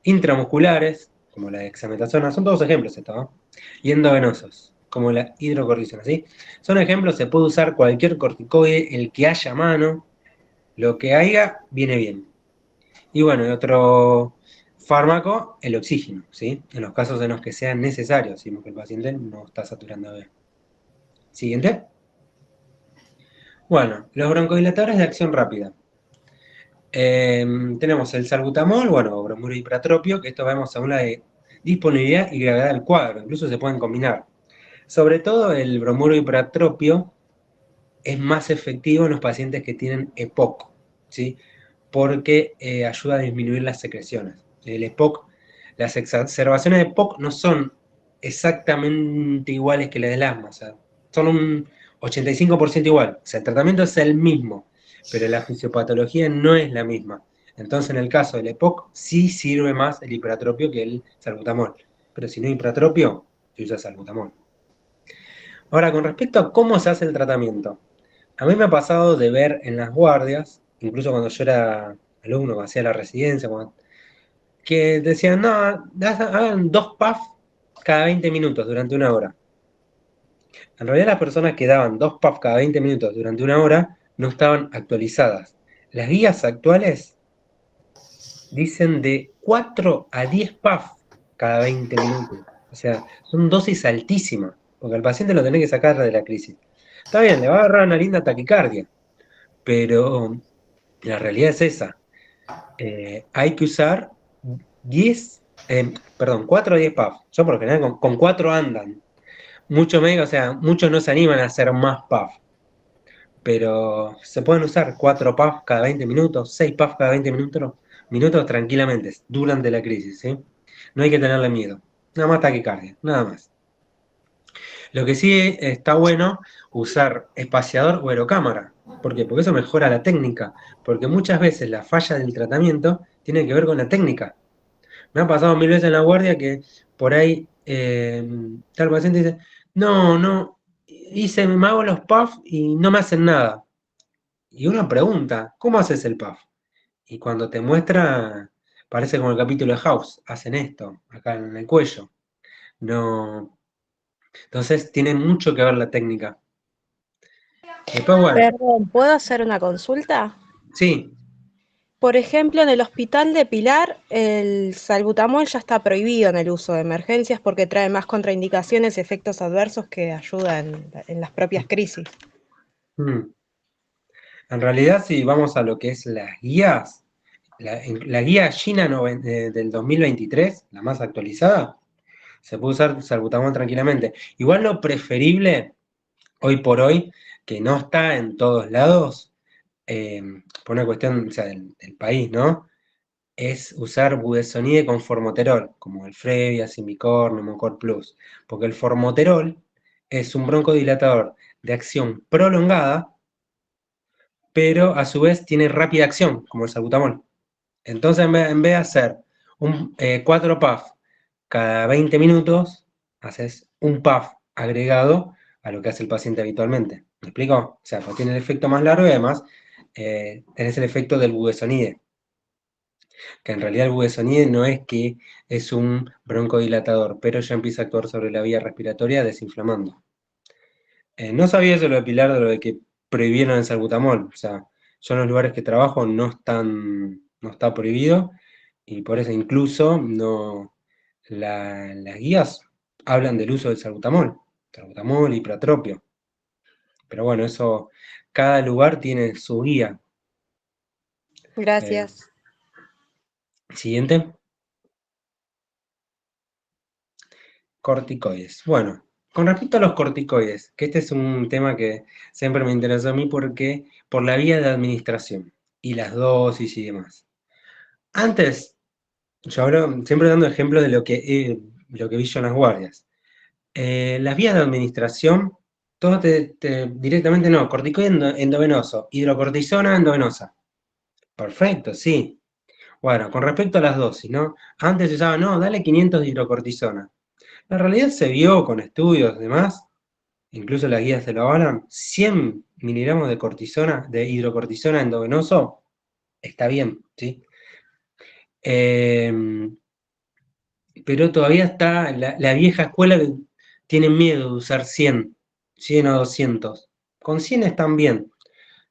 intramusculares, como la dexametasona, son todos ejemplos estos, ¿no? Y endovenosos, como la hidrocortisona, ¿sí? Son ejemplos, se puede usar cualquier corticoide, el que haya a mano, lo que haya, viene bien. Y bueno, otro fármaco, el oxígeno, ¿sí? En los casos en los que sea necesario, si que el paciente no está saturando bien. Siguiente. Bueno, los broncodilatadores de acción rápida. Tenemos el salbutamol, bueno, bromuro hipratropio, que esto vemos según la disponibilidad y gravedad del cuadro, incluso se pueden combinar. Sobre todo el bromuro hipratropio es más efectivo en los pacientes que tienen EPOC, ¿sí? Porque ayuda a disminuir las secreciones. El EPOC, las exacerbaciones de EPOC no son exactamente iguales que las del asma, o sea, son un 85% igual. O sea, el tratamiento es el mismo, pero la fisiopatología no es la misma. Entonces, en el caso del EPOC, sí sirve más el hipratropio que el salbutamol. Pero si no hay hipratropio, se usa salbutamol. Ahora, con respecto a cómo se hace el tratamiento, a mí me ha pasado de ver en las guardias, incluso cuando yo era alumno, cuando hacía la residencia, que decían, no, hagan 2 puffs cada 20 minutos durante 1 hora. En realidad las personas que daban 2 puffs cada 20 minutos durante 1 hora no estaban actualizadas. Las guías actuales dicen de 4 a 10 puffs cada 20 minutos. O sea, son dosis altísimas, porque al paciente lo tenés que sacar de la crisis. Está bien, le va a agarrar una linda taquicardia, pero la realidad es esa. Hay que usar 4 a 10 puffs. Yo por lo general con 4 andan. Muchos médicos, o sea, muchos no se animan a hacer más puffs. Pero se pueden usar 4 puffs cada 20 minutos, 6 puffs cada 20 minutos tranquilamente, durante la crisis, ¿sí? No hay que tenerle miedo. Nada más taquicardia, nada más. Lo que sí está bueno usar espaciador o aerocámara. ¿Por qué? Porque eso mejora la técnica. Porque muchas veces la falla del tratamiento tiene que ver con la técnica. Me ha pasado 1000 veces en la guardia que por ahí tal paciente dice, no, me hago los puffs y no me hacen nada. Y uno pregunta, ¿cómo haces el puff? Y cuando te muestra, parece como el capítulo de House, hacen esto, acá en el cuello. No. Entonces tiene mucho que ver la técnica. Después, bueno, Perdón, ¿puedo hacer una consulta? sí, Por ejemplo, en el hospital de Pilar, el salbutamol ya está prohibido en el uso de emergencias porque trae más contraindicaciones y efectos adversos que ayuda en las propias crisis. en realidad si vamos a lo que es las guías, la guía China del 2023, la más actualizada, se puede usar salbutamol tranquilamente. Igual lo preferible, hoy por hoy, que no está en todos lados, por una cuestión, o sea, del país, ¿no? Es usar budesonide con formoterol, como el Frevia, Simicor, Pneumocor Plus, porque el formoterol es un broncodilatador de acción prolongada, pero a su vez tiene rápida acción, como el salbutamol. Entonces, en vez de hacer 4 puff cada 20 minutos, haces un puff agregado a lo que hace el paciente habitualmente. ¿Me explico? O sea, pues tiene el efecto más largo y además tenés el efecto del budesonide, que en realidad el budesonide no es que es un broncodilatador, pero ya empieza a actuar sobre la vía respiratoria desinflamando. No sabía eso lo de Pilar, de lo de que prohibieron el salbutamol. O sea, yo en los lugares que trabajo no está prohibido y por eso incluso las guías hablan del uso del salbutamol y hipratropio. Pero bueno, eso, cada lugar tiene su guía. Gracias. Siguiente. Corticoides. Bueno, con respecto a los corticoides, que este es un tema que siempre me interesó a mí porque por la vía de administración y las dosis y demás. Antes Yo hablo siempre dando ejemplos de lo que vi yo en las guardias. Las vías de administración, todo directamente no, corticoide endovenoso, hidrocortisona endovenosa. Perfecto, sí. Bueno, con respecto a las dosis, ¿no? Antes se usaba, no, dale 500 de hidrocortisona. La realidad se vio con estudios y demás, incluso las guías se lo avalan, 100 miligramos de cortisona, de hidrocortisona endovenoso, está bien, ¿sí? Pero todavía está la vieja escuela que tiene miedo de usar 100 o 200. Con 100 están bien.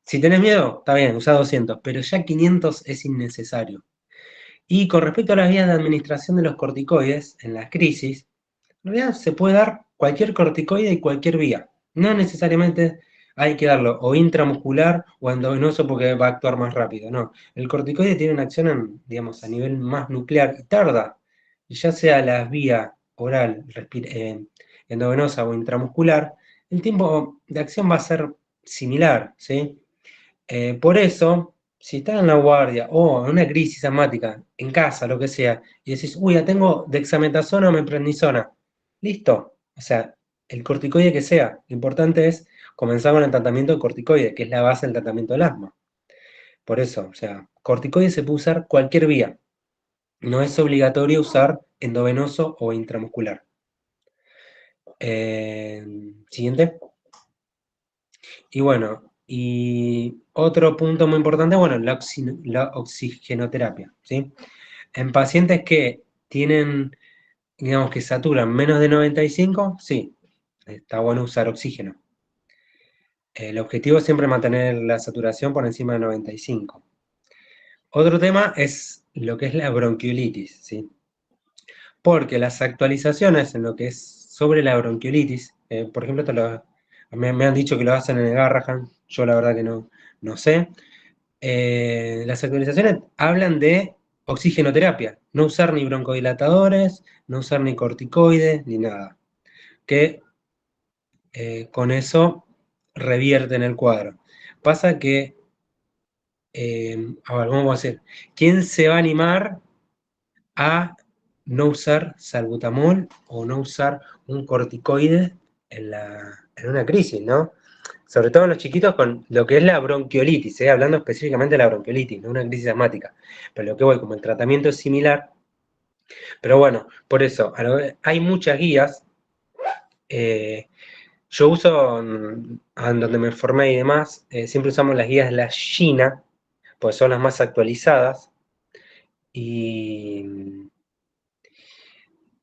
Si tenés miedo, está bien, usa 200, pero ya 500 es innecesario. Y con respecto a las vías de administración de los corticoides en las crisis, en realidad se puede dar cualquier corticoide y cualquier vía. No necesariamente hay que darlo o intramuscular o endovenoso porque va a actuar más rápido. No, el corticoide tiene una acción, digamos, a nivel más nuclear y tarda, ya sea la vía oral, endovenosa o intramuscular, el tiempo de acción va a ser similar, ¿sí? Por eso, si estás en la guardia o en una crisis asmática, en casa, lo que sea, y decís, uy, ya tengo dexametasona o meprednisona, listo. O sea, el corticoide que sea. Lo importante es comenzar con el tratamiento de corticoide, que es la base del tratamiento del asma. Por eso, o sea, corticoide se puede usar cualquier vía. No es obligatorio usar endovenoso o intramuscular. Siguiente. Y bueno, y otro punto muy importante, bueno, la oxigenoterapia, ¿sí? En pacientes que tienen, digamos, que saturan menos de 95, sí, está bueno usar oxígeno. El objetivo es siempre mantener la saturación por encima de 95. Otro tema es lo que es la bronquiolitis, ¿sí? Porque las actualizaciones en lo que es sobre la bronquiolitis, por ejemplo, me han dicho que lo hacen en el Garrahan, yo la verdad que no sé. Las actualizaciones hablan de oxigenoterapia, no usar ni broncodilatadores, no usar ni corticoides, ni nada. Que con eso revierten el cuadro. Pasa que, a ver, vamos a hacer, ¿quién se va a animar a no usar salbutamol o no usar un corticoide en una crisis, ¿no? Sobre todo en los chiquitos con lo que es la bronquiolitis, hablando específicamente de la bronquiolitis, no una crisis asmática. Pero lo que voy, como el tratamiento es similar, pero bueno, por eso, hay muchas guías. Yo uso, en donde me formé y demás, siempre usamos las guías de la China, pues son las más actualizadas, y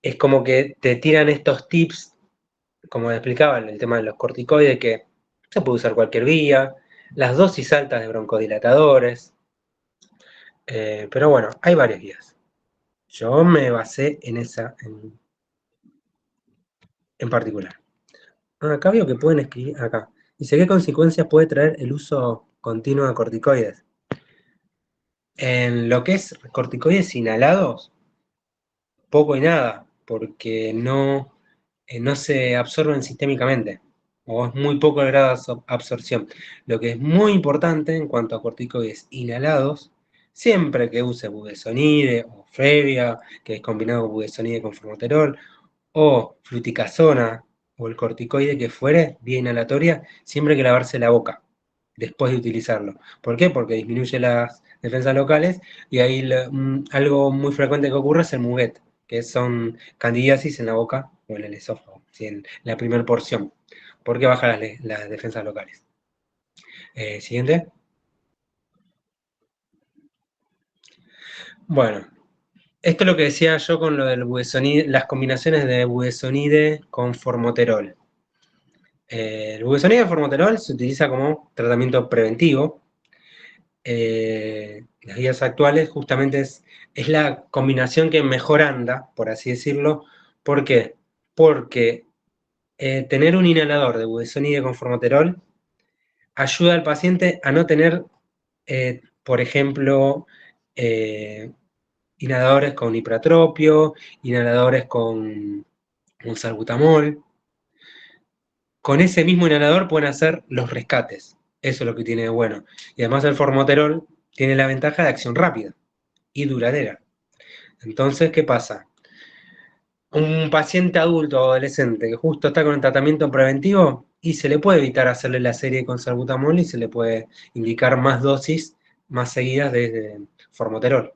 es como que te tiran estos tips, como explicaba el tema de los corticoides, que se puede usar cualquier vía, las dosis altas de broncodilatadores, pero bueno, hay varias guías. Yo me basé en esa en particular. Acá veo que pueden escribir acá. Dice, ¿qué consecuencias puede traer el uso continuo de corticoides? En lo que es corticoides inhalados, poco y nada, porque no se absorben sistémicamente, o es muy poco el grado de absorción. Lo que es muy importante en cuanto a corticoides inhalados, siempre que use budesonide o Frevia, que es combinado con budesonide con formoterol, o fluticasona, o el corticoide que fuere, vía inhalatoria, siempre hay que lavarse la boca después de utilizarlo. ¿Por qué? Porque disminuye las defensas locales y ahí algo muy frecuente que ocurre es el muguet, que son candidiasis en la boca o en el esófago, ¿sí? En la primera porción, porque baja las defensas locales. Siguiente. Bueno, esto es lo que decía yo con lo del budesonide, las combinaciones de budesonide con formoterol. El budesonide con formoterol se utiliza como tratamiento preventivo. Las guías actuales justamente es la combinación que mejor anda, por así decirlo. ¿Por qué? Porque tener un inhalador de budesonide con formoterol ayuda al paciente a no tener, por ejemplo, inhaladores con ipratropio, inhaladores con salbutamol. Con ese mismo inhalador pueden hacer los rescates. Eso es lo que tiene de bueno. Y además el formoterol tiene la ventaja de acción rápida y duradera. Entonces, ¿qué pasa? Un paciente adulto o adolescente que justo está con el tratamiento preventivo y se le puede evitar hacerle la serie con salbutamol y se le puede indicar más dosis, más seguidas de formoterol.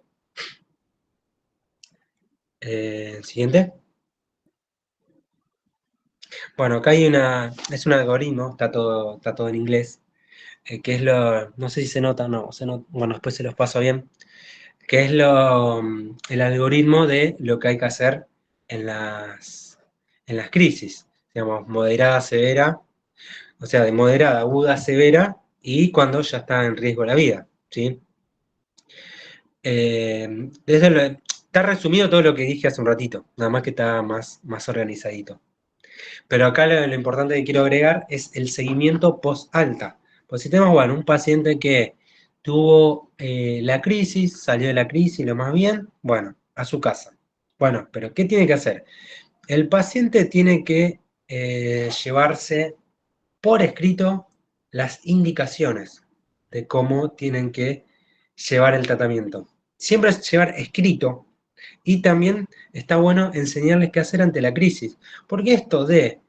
Siguiente. Bueno, acá hay es un algoritmo, está todo en inglés, que es no sé si se nota, no, bueno, después se los paso bien, que es el algoritmo de lo que hay que hacer en las crisis, digamos, moderada, severa, o sea, de moderada, aguda, severa, y cuando ya está en riesgo la vida, ¿sí? Está resumido todo lo que dije hace un ratito, nada más que está más organizadito. Pero acá lo importante que quiero agregar es el seguimiento post-alta. Pues si tenemos, bueno, un paciente que tuvo la crisis, salió de la crisis lo más bien, bueno, a su casa. Bueno, pero ¿qué tiene que hacer? El paciente tiene que llevarse por escrito las indicaciones de cómo tienen que llevar el tratamiento. Siempre es llevar escrito y también está bueno enseñarles qué hacer ante la crisis, porque esto de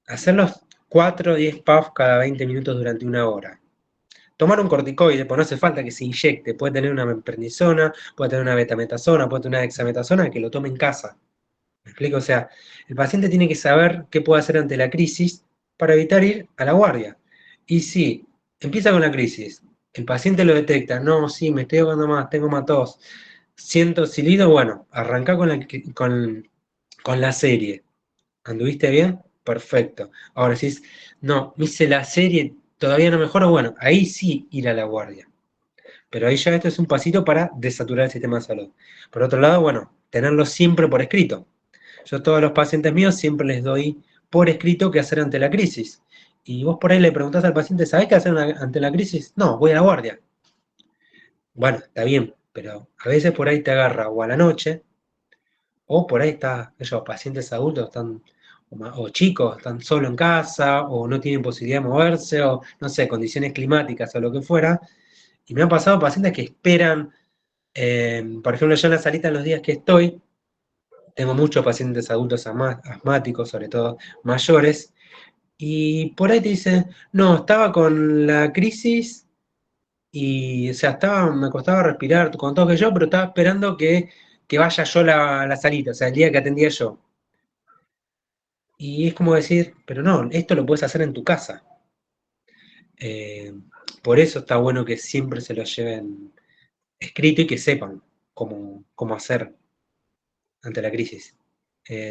hacer los 4 o 10 puffs cada 20 minutos durante una hora, tomar un corticoide, pues no hace falta que se inyecte, puede tener una prednisona, puede tener una betametasona, puede tener una hexametasona, que lo tome en casa. ¿Me explico? O sea, el paciente tiene que saber qué puede hacer ante la crisis para evitar ir a la guardia. Y si empieza con la crisis, el paciente lo detecta, no, sí, me estoy ahogando más, tengo más tos, siento silbido, bueno, arranca con la serie. ¿Anduviste bien? Perfecto. Ahora si no, me hice la serie, todavía no mejoro, bueno, ahí sí ir a la guardia. Pero ahí ya esto es un pasito para desaturar el sistema de salud. Por otro lado, bueno, tenerlo siempre por escrito. Yo a todos los pacientes míos siempre les doy por escrito qué hacer ante la crisis. Y vos por ahí le preguntás al paciente, ¿sabés qué hacer ante la crisis? No, voy a la guardia. Bueno, está bien, pero a veces por ahí te agarra o a la noche, o por ahí está, ellos, pacientes adultos están, o chicos, están solo en casa, o no tienen posibilidad de moverse, o no sé, condiciones climáticas o lo que fuera. Y me han pasado pacientes que esperan, por ejemplo, yo en la salita en los días que estoy, tengo muchos pacientes adultos asmáticos, sobre todo mayores, y por ahí te dicen, no, estaba con la crisis y, o sea, me costaba respirar con todo que yo, pero estaba esperando que vaya yo a la salita, o sea, el día que atendía yo. Y es como decir, pero no, esto lo puedes hacer en tu casa. Eh, por eso está bueno que siempre se lo lleven escrito y que sepan cómo hacer ante la crisis.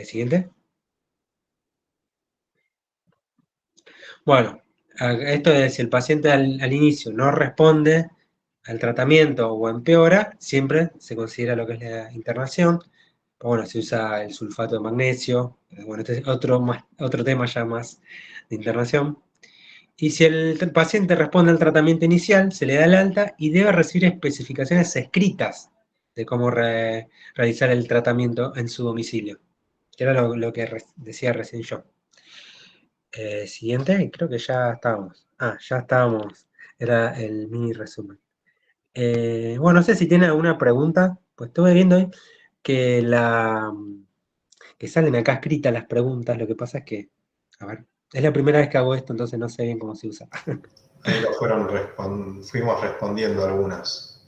Siguiente. Bueno, esto es si el paciente al inicio no responde al tratamiento o empeora, siempre se considera lo que es la internación. Pero bueno, se usa el sulfato de magnesio. Bueno, este es otro tema ya más de internación. Y si el paciente responde al tratamiento inicial, se le da el alta y debe recibir especificaciones escritas de cómo realizar el tratamiento en su domicilio, que era lo que decía recién yo. Siguiente, creo que ya estábamos. Ya estábamos. Era el mini resumen. Bueno, no sé si tiene alguna pregunta, pues estuve viendo hoy que que salen acá escritas las preguntas, lo que pasa es que, a ver, es la primera vez que hago esto, entonces no sé bien cómo se usa. Ahí fuimos respondiendo algunas.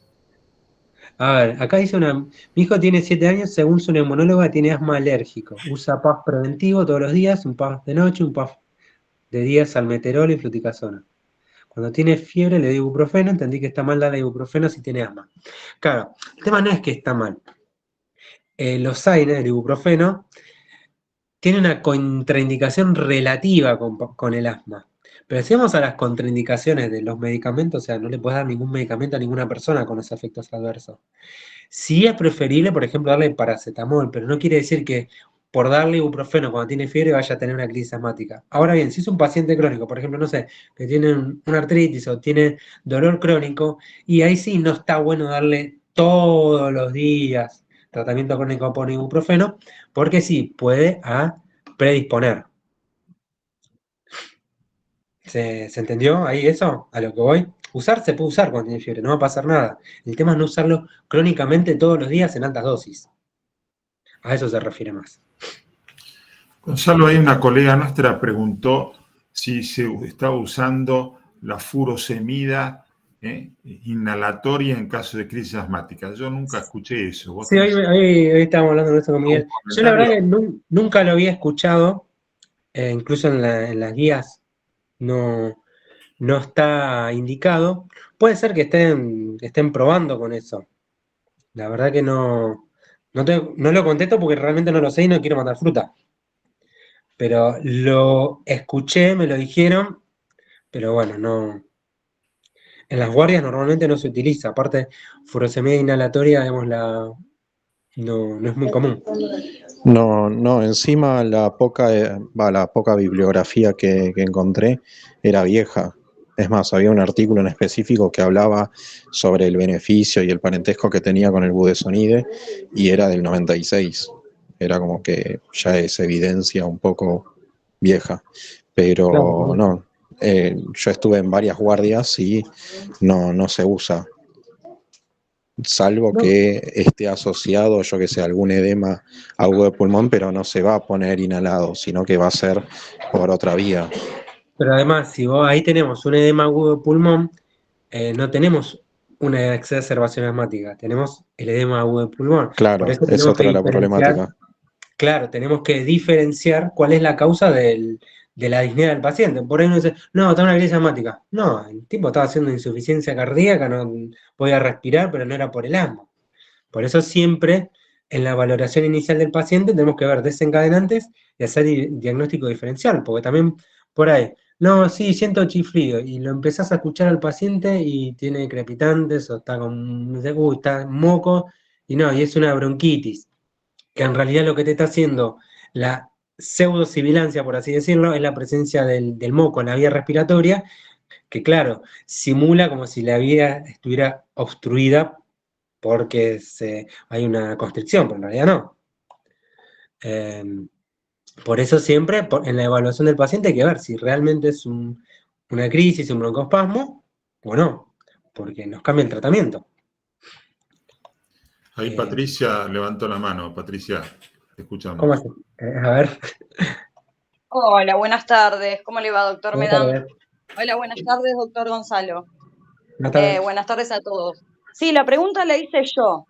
A ver, acá dice mi hijo tiene 7 años, según su neumonóloga tiene asma alérgico, usa PAF preventivo todos los días, un PAF de noche, un PAF de día, salmeterol y fluticasona. Cuando tiene fiebre le doy ibuprofeno, entendí que está mal darle ibuprofeno si tiene asma. Claro, el tema no es que está mal. Los AINES, el ibuprofeno, tiene una contraindicación relativa con el asma. Pero si vamos a las contraindicaciones de los medicamentos, o sea, no le puedes dar ningún medicamento a ninguna persona con esos efectos adversos. Sí es preferible, por ejemplo, darle paracetamol, pero no quiere decir que por darle ibuprofeno cuando tiene fiebre vaya a tener una crisis asmática. Ahora bien, si es un paciente crónico, por ejemplo, no sé, que tiene una artritis o tiene dolor crónico, y ahí sí no está bueno darle todos los días tratamiento crónico con ibuprofeno, porque sí puede predisponer. ¿Se entendió ahí eso? A lo que voy. Usar se puede usar cuando tiene fiebre, no va a pasar nada. El tema es no usarlo crónicamente todos los días en altas dosis. A eso se refiere más. Gonzalo, hay una colega nuestra preguntó si se estaba usando la furosemida inhalatoria en caso de crisis asmática. Yo nunca escuché eso. ¿Vos Sí, hoy estábamos hablando de eso con Miguel. Yo la verdad que nunca lo había escuchado, incluso en las guías no está indicado. Puede ser que estén probando con eso. La verdad que no lo contesto porque realmente no lo sé y no quiero mandar fruta. Pero lo escuché, me lo dijeron, pero bueno, no. En las guardias normalmente no se utiliza. Aparte, furosemida inhalatoria, digamos, no es muy común. No, encima la poca bibliografía que encontré era vieja. Es más, había un artículo en específico que hablaba sobre el beneficio y el parentesco que tenía con el budesonide y era del 96. Era como que ya es evidencia un poco vieja. Pero Claro. no, yo estuve en varias guardias y no se usa. Salvo No, que esté asociado, yo que sé, algún edema agudo de pulmón, pero no se va a poner inhalado, sino que va a ser por otra vía. pero además, si vos ahí tenemos un edema agudo de pulmón, no tenemos una exacerbación asmática, tenemos el edema agudo de pulmón. Por Claro, eso es tenemos que otra la diferenciar, problemática. claro, tenemos que diferenciar cuál es la causa de la disnea del paciente. Por ahí uno dice, no, está una crisis asmática. No, el tipo estaba haciendo insuficiencia cardíaca, no podía respirar, pero no era por el asma. Por eso siempre en la valoración inicial del paciente tenemos que ver desencadenantes y hacer diagnóstico diferencial, porque también por ahí, no, sí, siento chiflido, y lo empezás a escuchar al paciente y tiene crepitantes o está está moco, y no, y es una bronquitis, que en realidad lo que te está haciendo la pseudosibilancia, por así decirlo, es la presencia del moco en la vía respiratoria, que claro, simula como si la vía estuviera obstruida porque hay una constricción, pero en realidad no. Eh, por eso siempre en la evaluación del paciente hay que ver si realmente es una crisis, un broncoespasmo o no, porque nos cambia el tratamiento. Ahí Patricia levantó la mano. Patricia, te escuchamos. ¿Cómo hace? A ver. Hola, buenas tardes. ¿Cómo le va, doctor Buenas Medam? tardes. Hola, buenas tardes, doctor Gonzalo. Buenas tardes. Buenas tardes a todos. Sí, la pregunta la hice yo,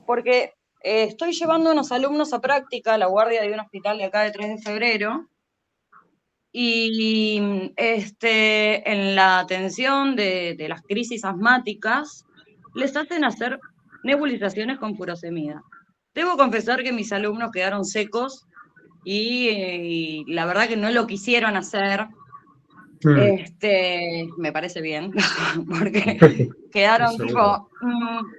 porque estoy llevando unos alumnos a práctica a la guardia de un hospital de acá de 3 de febrero, y en la atención de las crisis asmáticas les hacen hacer nebulizaciones con furosemida. Debo confesar que mis alumnos quedaron secos y la verdad que no lo quisieron hacer. Me parece bien, porque quedaron tipo,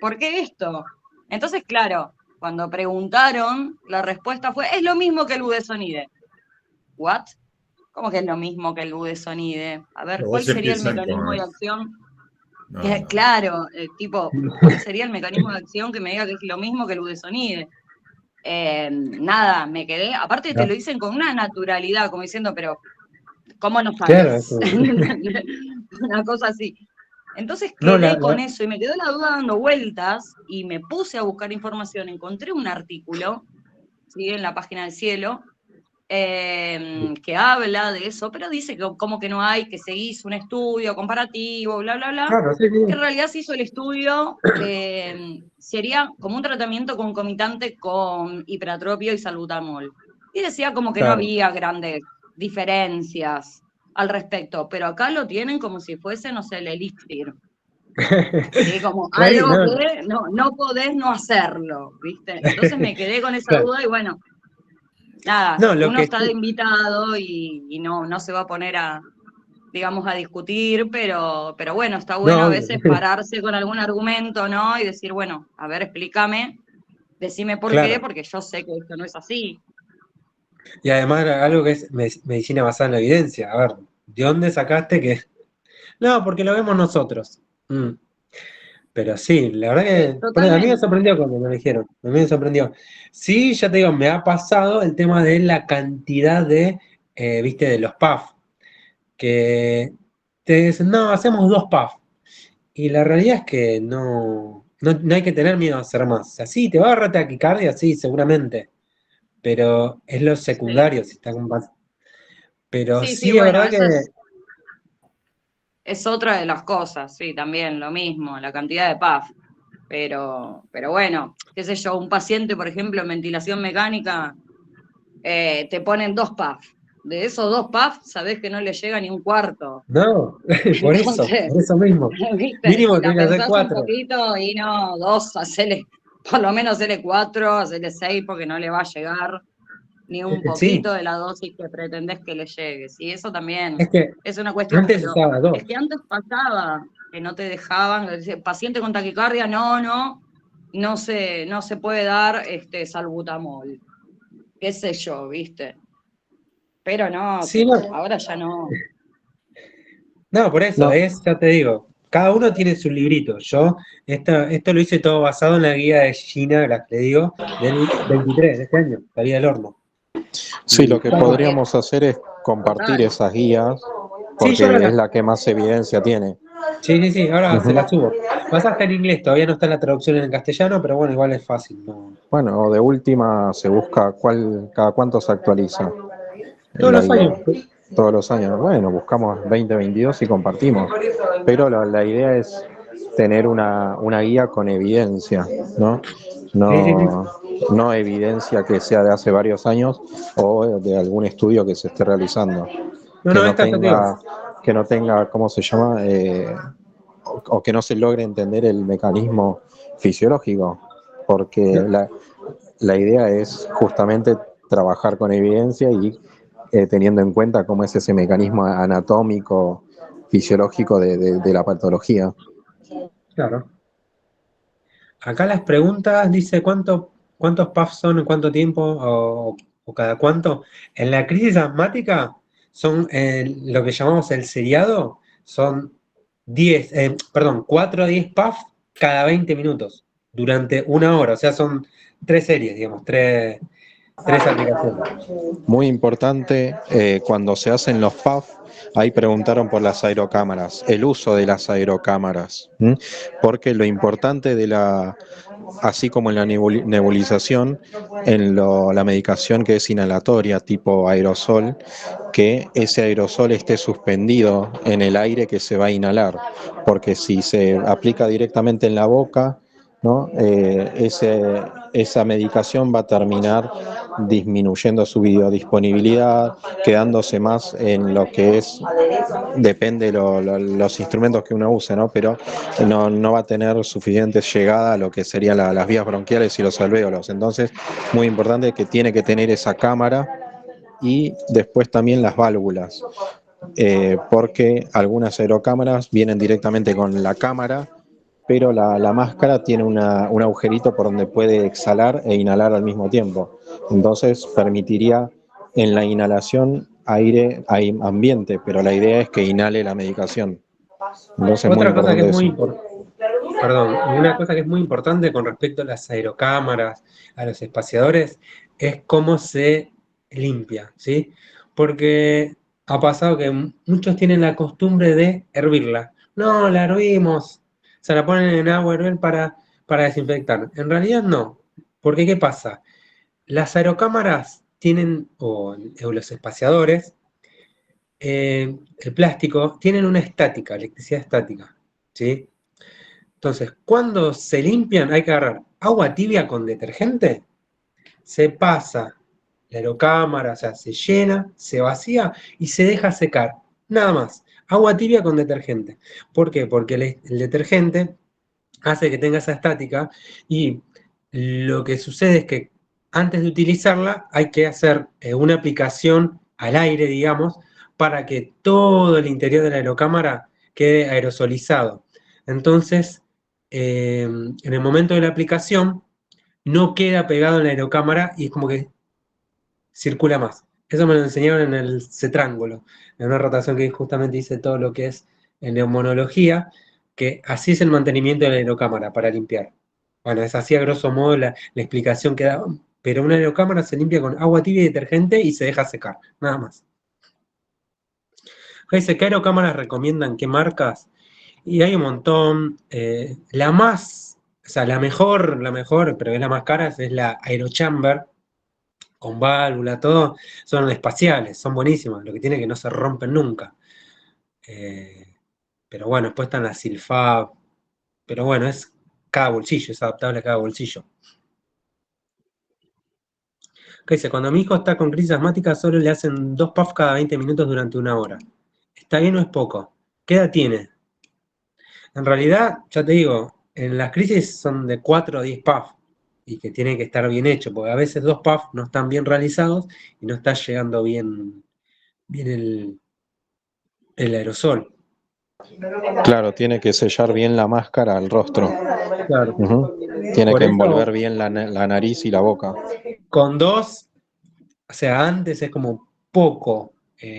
¿por qué esto? Entonces, claro, cuando preguntaron, la respuesta fue, es lo mismo que el budesonide. ¿What? ¿Cómo que es lo mismo que el budesonide? A ver, Pero ¿cuál vos sería el empiezan mecanismo con... de acción? No. Claro, ¿cuál sería el mecanismo de acción que me diga que es lo mismo que el budesonide? Nada, me quedé, aparte te lo dicen con una naturalidad, como diciendo, pero ¿cómo no sabes? Una cosa así. Entonces quedé con eso y me quedó la duda dando vueltas y me puse a buscar información. Encontré un artículo, ¿sí?, en la página del Cielo, que habla de eso, pero dice que como que no hay, que se hizo un estudio comparativo, bla, bla, bla. Claro, sí. Que en realidad se hizo el estudio, sería como un tratamiento concomitante con hiperatropio y salbutamol. Y decía como que no había grandes diferencias al respecto, pero acá lo tienen como si fuese, no sé, el elixir. ¿Sí? Como algo que no podés no hacerlo, ¿viste? Entonces me quedé con esa duda y bueno, nada, uno está de invitado y no se va a poner digamos, a discutir, pero bueno, está bueno a veces pararse con algún argumento, ¿no? Y decir, bueno, a ver, explícame, decime por qué, porque yo sé que esto no es así. Y además algo que es medicina basada en la evidencia. A ver, ¿de dónde sacaste que...? No, porque lo vemos nosotros. Pero sí, la verdad que a mí me sorprendió cuando me dijeron. A mí me sorprendió. Sí, ya te digo, me ha pasado el tema de la cantidad de, viste, de los PAF. Que te dicen, no, hacemos 2 PAF. Y la realidad es que no no hay que tener miedo a hacer más. O sea, sí, te va a agarrar taquicardia, sí, seguramente, pero es lo secundario, si está con pero Sí, sí, sí es bueno, verdad que, eso es otra de las cosas, sí, también lo mismo, la cantidad de puff. Pero bueno, qué sé yo, un paciente, por ejemplo, en ventilación mecánica, te ponen 2 puff. De esos 2 puff, sabés que no le llega ni un cuarto. no, Entonces, por eso mismo. viste, si Mínimo la tiene que hacer pensás un 4. poquito y no, 2, por lo menos hacele 4, hacele 6 porque no le va a llegar ni un Sí, poquito de la dosis que pretendés que le llegue. Y eso también es que es una cuestión, antes pero usaba es 2. que antes pasaba que no te dejaban, paciente con taquicardia, no se puede dar salbutamol, qué sé yo, ¿viste? Pero no, Sí, no, ahora ya no. no, por eso, No, ya te digo, cada uno tiene su librito. Yo, esto lo hice todo basado en la guía de Gina, la que le digo, del 23 de este año, la guía del horno. sí, Y lo que estamos, podríamos hacer es compartir Total. esas guías sí, yo ahora porque es la que más evidencia tiene. sí, sí, sí, ahora se Ujú. la subo. Pasaje en inglés, todavía no está la traducción en castellano, pero bueno, igual es fácil. No. Bueno, o de última se busca cada cuánto se actualiza Todos la los guía. años. Todos los años. Bueno, buscamos 2022 y compartimos. Pero la idea es tener una guía con evidencia, ¿no? Sí, sí, sí. No, no evidencia que sea de hace varios años o de algún estudio que se esté realizando. No, Que no, no esta ya te digo. tenga, que no tenga, ¿cómo se llama? O que no se logre entender el mecanismo fisiológico. Porque No, la idea es justamente trabajar con evidencia y teniendo en cuenta cómo es ese mecanismo anatómico, fisiológico de la patología. claro. Acá las preguntas dice cuántos puffs son en cuánto tiempo o cada cuánto. En la crisis asmática son lo que llamamos el seriado, son 4 a 10 puffs cada 20 minutos durante 1 hora. O sea, son 3 series, digamos, tres aplicaciones. Muy importante, cuando se hacen los PAF, ahí preguntaron por las aerocámaras, el uso de las aerocámaras, ¿m? Porque lo importante así como en la nebulización, la medicación que es inhalatoria, tipo aerosol, que ese aerosol esté suspendido en el aire que se va a inhalar, porque si se aplica directamente en la boca, ¿no? Esa medicación va a terminar disminuyendo su biodisponibilidad, quedándose más en lo que es, depende los instrumentos que uno use, ¿no? Pero no va a tener suficiente llegada a lo que serían las vías bronquiales y los alvéolos. Entonces, muy importante que tiene que tener esa cámara y después también las válvulas, porque algunas aerocámaras vienen directamente con la cámara, pero la máscara tiene un agujerito por donde puede exhalar e inhalar al mismo tiempo. Entonces permitiría en la inhalación hay ambiente, pero la idea es que inhale la medicación. Entonces es muy Otra cosa que es importante muy eso. importante, perdón, una cosa que es muy importante con respecto a las aerocámaras, a los espaciadores, es cómo se limpia, ¿sí? Porque ha pasado que muchos tienen la costumbre de hervirla. No, la hervimos, se la ponen en agua a hervir para desinfectar. En realidad no, porque ¿qué pasa? Las aerocámaras tienen, o los espaciadores, el plástico, tienen una estática, electricidad estática, ¿sí? Entonces, cuando se limpian, hay que agarrar agua tibia con detergente, se pasa la aerocámara, o sea, se llena, se vacía y se deja secar. Nada más. Agua tibia con detergente. ¿Por qué? Porque el detergente hace que tenga esa estática y lo que sucede es que antes de utilizarla hay que hacer una aplicación al aire, digamos, para que todo el interior de la aerocámara quede aerosolizado. Entonces, en el momento de la aplicación, no queda pegado en la aerocámara y es como que circula más. Eso me lo enseñaron en el cetrángulo, en una rotación que justamente dice todo lo que es en neumonología, que así es el mantenimiento de la aerocámara para limpiar. Bueno, es así a grosso modo la explicación que daban. Pero una aerocámara se limpia con agua tibia y detergente y se deja secar, nada más. Dice, ¿qué aerocámaras recomiendan? ¿Qué marcas? Y hay un montón. La más O sea, la mejor, pero es la más cara, es la Aerochamber, con válvula, todo. Son espaciales, son buenísimas. Lo que tiene es que no se rompen nunca. Pero bueno, después están las Silfab. Pero bueno, es cada bolsillo, es adaptable a cada bolsillo. ¿Qué dice? Cuando mi hijo está con crisis asmática, solo le hacen 2 puffs cada 20 minutos durante 1 hora. ¿Está bien o es poco? ¿Qué edad tiene? En realidad, ya te digo, en las crisis son de 4 a 10 puffs y que tienen que estar bien hechos, porque a veces 2 puffs no están bien realizados y no está llegando bien el aerosol. Claro, tiene que sellar bien la máscara al rostro. Claro. Ujú. Tiene Por que eso, envolver bien la nariz y la boca. con 2, o sea, antes es como poco.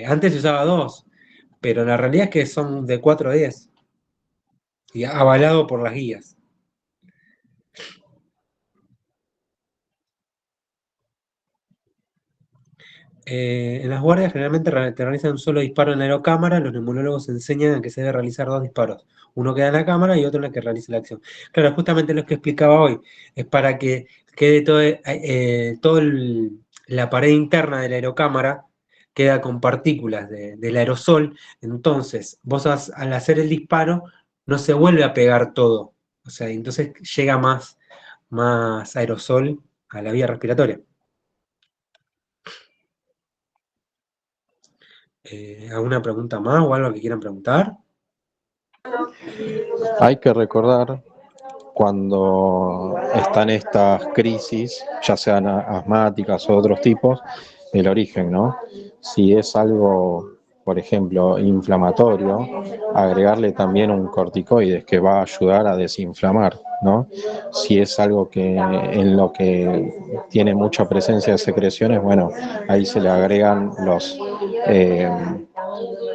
Antes se usaba 2, pero la realidad es que son de 4 a 10 y avalado por las guías. En las guardias generalmente te realizan un solo disparo en la aerocámara. Los neumólogos enseñan a que se debe realizar 2 disparos. Uno queda en la cámara y otro en el que realice la acción. Claro, justamente lo que explicaba hoy es para que quede todo la pared interna de la aerocámara queda con partículas del aerosol. Entonces, vos al hacer el disparo no se vuelve a pegar todo. O sea, entonces llega más aerosol a la vía respiratoria. ¿Alguna pregunta más o algo que quieran preguntar? Hay que recordar cuando están estas crisis, ya sean asmáticas o otros tipos, el origen, ¿no? Si es algo, por ejemplo, inflamatorio, agregarle también un corticoides que va a ayudar a desinflamar, ¿no? Si es algo en lo que tiene mucha presencia de secreciones, bueno, ahí se le agregan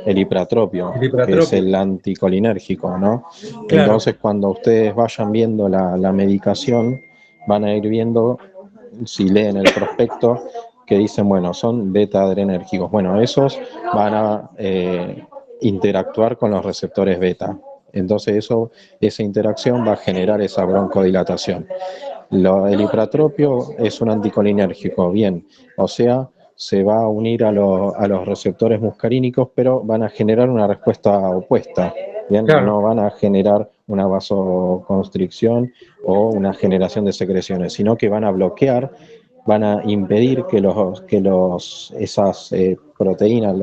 el hipratropio, El que es hipratropio. el anticolinérgico, ¿no? Claro, Entonces, cuando ustedes vayan viendo la medicación, van a ir viendo, si leen el prospecto, que dicen, bueno, son beta-adrenérgicos. Bueno, esos van a interactuar con los receptores beta. Entonces, esa interacción va a generar esa broncodilatación. El hipratropio es un anticolinérgico, bien, o sea, se va a unir a los receptores muscarínicos, pero van a generar una respuesta opuesta, bien, claro, no van a generar una vasoconstricción o una generación de secreciones, sino que van a bloquear, van a impedir que esas proteínas,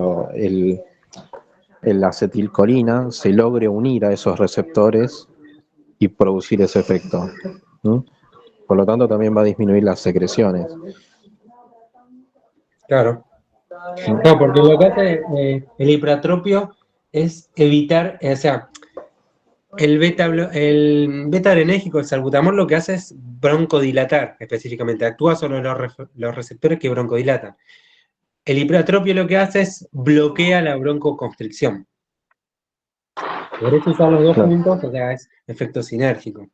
la acetilcolina, se logre unir a esos receptores y producir ese efecto. ¿Mm? Por lo tanto, también va a disminuir las secreciones. claro. No, porque lo que hace el hipratropio es evitar, o sea, el beta adrenérgico, el salbutamol, lo que hace es broncodilatar específicamente. Actúa sobre los receptores que broncodilatan. El hipratropio lo que hace es bloquea la broncoconstricción. Por eso usar los 2 Claro. juntos, o sea, es efecto sinérgico.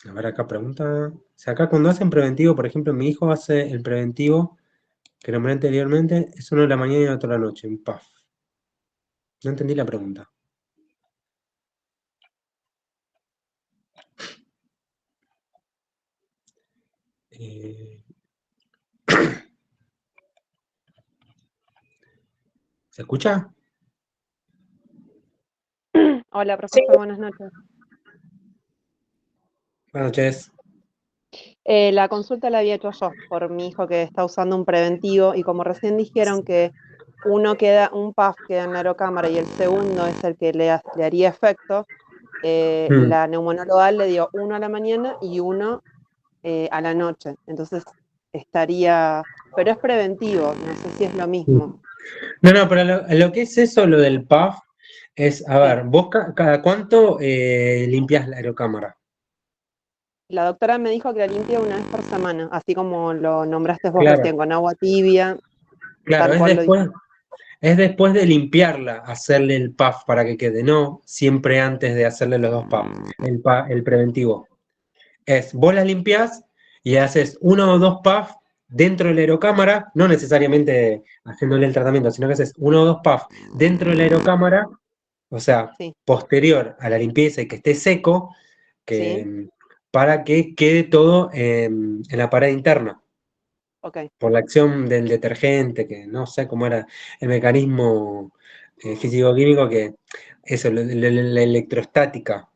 A ver, acá pregunta. O sea, acá cuando hacen preventivo, por ejemplo, mi hijo hace el preventivo que nombré anteriormente, es uno de la mañana y otro de la noche, un puff. No entendí la pregunta. ¿Se escucha? Hola, profesor, buenas noches. Buenas noches. La consulta la había hecho yo por mi hijo que está usando un preventivo y como recién dijeron que un puff queda en la aerocámara y el segundo es el que le haría efecto, la neumonóloga le dio uno a la mañana y uno a la noche. Entonces pero es preventivo, no sé si es lo mismo. No, pero lo que es eso, lo del puff, es, a ver, vos cada cuánto limpias la aerocámara. La doctora me dijo que la limpia una vez por semana, así como lo nombraste vos Claro, recién, con agua tibia, claro, tal cual lo dijiste. es después de limpiarla, hacerle el puff para que quede, no siempre antes de hacerle los 2 puffs, el preventivo. Vos la limpiás y haces 1 o 2 puffs dentro de la aerocámara, no necesariamente haciéndole el tratamiento, sino que haces 1 o 2 puffs dentro de la aerocámara, o sea, Sí, posterior a la limpieza y que esté seco, sí, para que quede todo en la pared interna, ok. por la acción del detergente, que no sé cómo era el mecanismo físico-químico, que eso, la electrostática.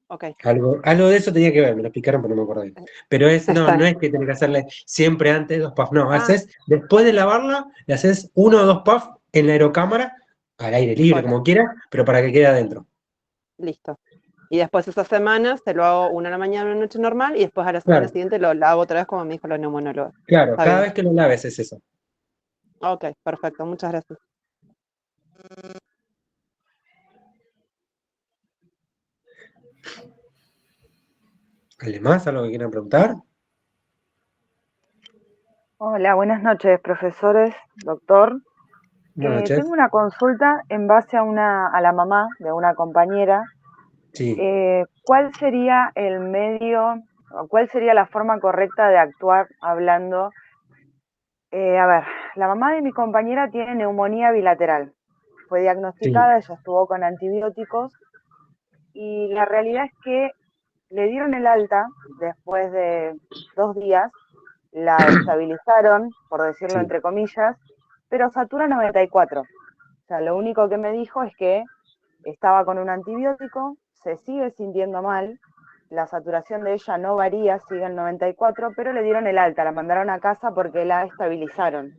Ok, Algo de eso tenía que ver, me lo explicaron, pero no me acuerdo bien. Pero no está. es que tenés que hacerle siempre antes 2 puffs, no, Ah, haces, después de lavarla, le haces 1 o 2 puffs en la aerocámara, al aire libre, ok, como quieras, pero para que quede adentro. listo. Y después esas semanas te lo hago una a la mañana, una noche normal, y después a la semana Claro, siguiente lo hago otra vez como me dijo la neumonóloga. claro, Está cada bien. vez que lo laves es eso. Ok, perfecto, muchas gracias. ¿Alguien más? ¿Algo que quieran preguntar? Hola, buenas noches, profesores, doctor. Buenas noches. Tengo una consulta en base a la mamá de una compañera. Sí, ¿Cuál sería el medio o cuál sería la forma correcta de actuar hablando? A ver, la mamá de mi compañera tiene neumonía bilateral. Fue sí, diagnosticada, ella estuvo con antibióticos y la realidad es que le dieron el alta después de 2 días, la estabilizaron, por decirlo sí. entre comillas, pero satura 94. O sea, lo único que me dijo es que estaba con un antibiótico, se sigue sintiendo mal, la saturación de ella no varía, sigue en 94, pero le dieron el alta, la mandaron a casa porque la estabilizaron,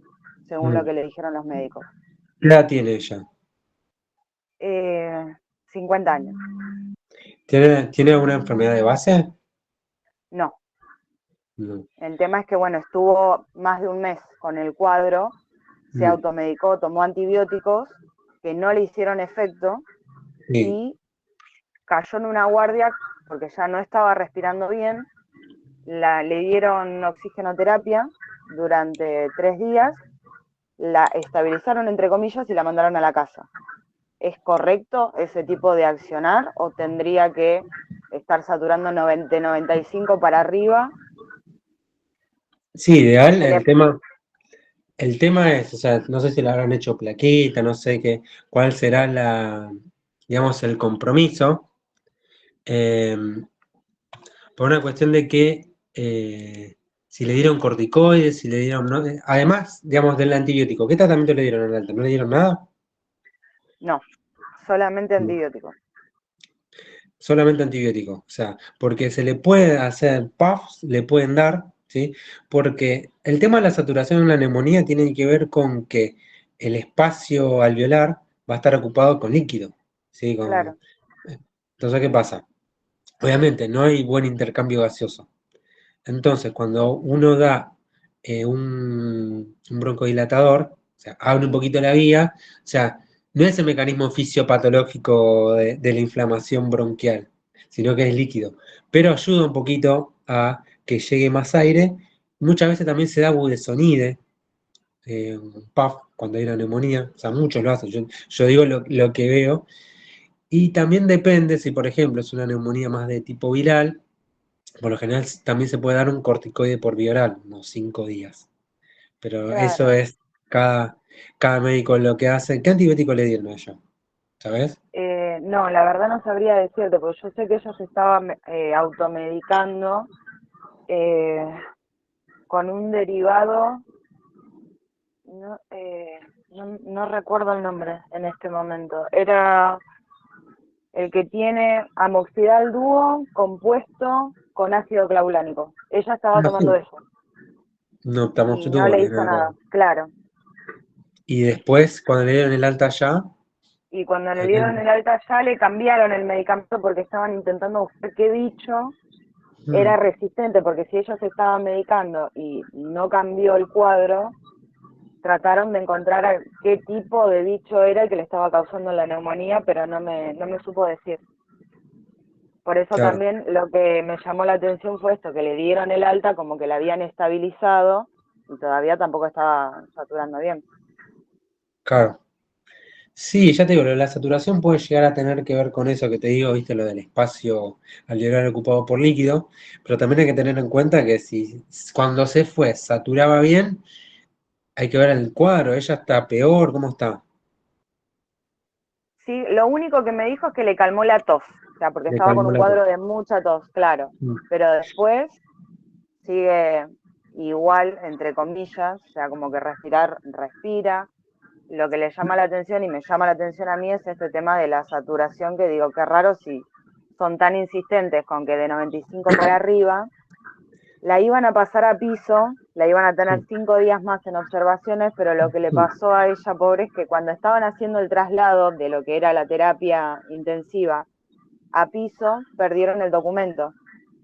según lo Mm. que le dijeron los médicos. ¿Qué edad tiene ella? Eh, 50 años. ¿Tiene alguna enfermedad de base? No, No. el tema es que, bueno, estuvo más de un mes con el cuadro, se Mm. automedicó, tomó antibióticos que no le hicieron efecto Sí, y cayó en una guardia porque ya no estaba respirando bien, le dieron oxigenoterapia durante 3 días, la estabilizaron entre comillas y la mandaron a la casa. ¿Es correcto ese tipo de accionar o tendría que estar saturando 90, 95 para arriba? sí, ideal. Se le... El tema es, o sea, no sé si le habrán hecho plaquita, no sé cuál será digamos, el compromiso. eh, por una cuestión de que si le dieron corticoides, si le dieron, ¿no? Además, digamos, del antibiótico, ¿qué tratamiento le dieron al alta? ¿No le dieron nada? No, solamente No, antibióticos. solamente antibiótico. O sea, porque se le puede hacer puffs, le pueden dar, ¿sí? Porque el tema de la saturación en la neumonía tiene que ver con que el espacio alveolar va a estar ocupado con líquido, ¿sí? Claro. Entonces, ¿qué pasa? Obviamente, no hay buen intercambio gaseoso. Entonces, cuando uno da un broncodilatador, o sea, abre un poquito la vía, o sea, no es el mecanismo fisiopatológico de la inflamación bronquial, sino que es líquido, pero ayuda un poquito a que llegue más aire. Muchas veces también se da budesonide, un puff cuando hay una neumonía, o sea, muchos lo hacen, yo digo lo que veo, y también depende si, por ejemplo, es una neumonía más de tipo viral. Por lo general también se puede dar un corticoide por vía oral, unos 5 días. Pero eso Claro. es cada médico lo que hace. ¿Qué antibiótico le dieron a ella? ¿Sabes? No, la verdad no sabría decirte, porque yo sé que ella se estaba automedicando eh, con un derivado, no, no recuerdo el nombre en este momento. Era el que tiene amoxidal dúo compuesto con ácido clavulánico. Ella estaba Ah, tomando sí. eso No, estamos y no tuvo le ni hizo nada. nada, claro. Y después, cuando le dieron el alta ya, Y cuando le eh, dieron el alta ya le cambiaron el medicamento porque estaban intentando buscar qué bicho era resistente, porque si ellos se estaban medicando y no cambió el cuadro, trataron de encontrar qué tipo de bicho era el que le estaba causando la neumonía, pero no me supo decir. Por eso claro, también lo que me llamó la atención fue esto, que le dieron el alta como que la habían estabilizado y todavía tampoco estaba saturando bien. claro. Sí, ya te digo, lo de la saturación puede llegar a tener que ver con eso que te digo, viste, lo del espacio alveolar ocupado por líquido, pero también hay que tener en cuenta que si cuando se fue saturaba bien, hay que ver el cuadro, ella está peor, ¿cómo está? Sí, lo único que me dijo es que le calmó la tos, o sea, porque Le estaba con calmó un la tos. cuadro de mucha tos, claro, Mm. pero después sigue igual, entre comillas, o sea, como que respira. Lo que le llama la atención y me llama la atención a mí es este tema de la saturación, que digo, qué raro si son tan insistentes con que de 95 para arriba, la iban a pasar a piso, la iban a tener 5 días más en observaciones, pero lo que le pasó a ella, pobre, es que cuando estaban haciendo el traslado de lo que era la terapia intensiva a piso, perdieron el documento.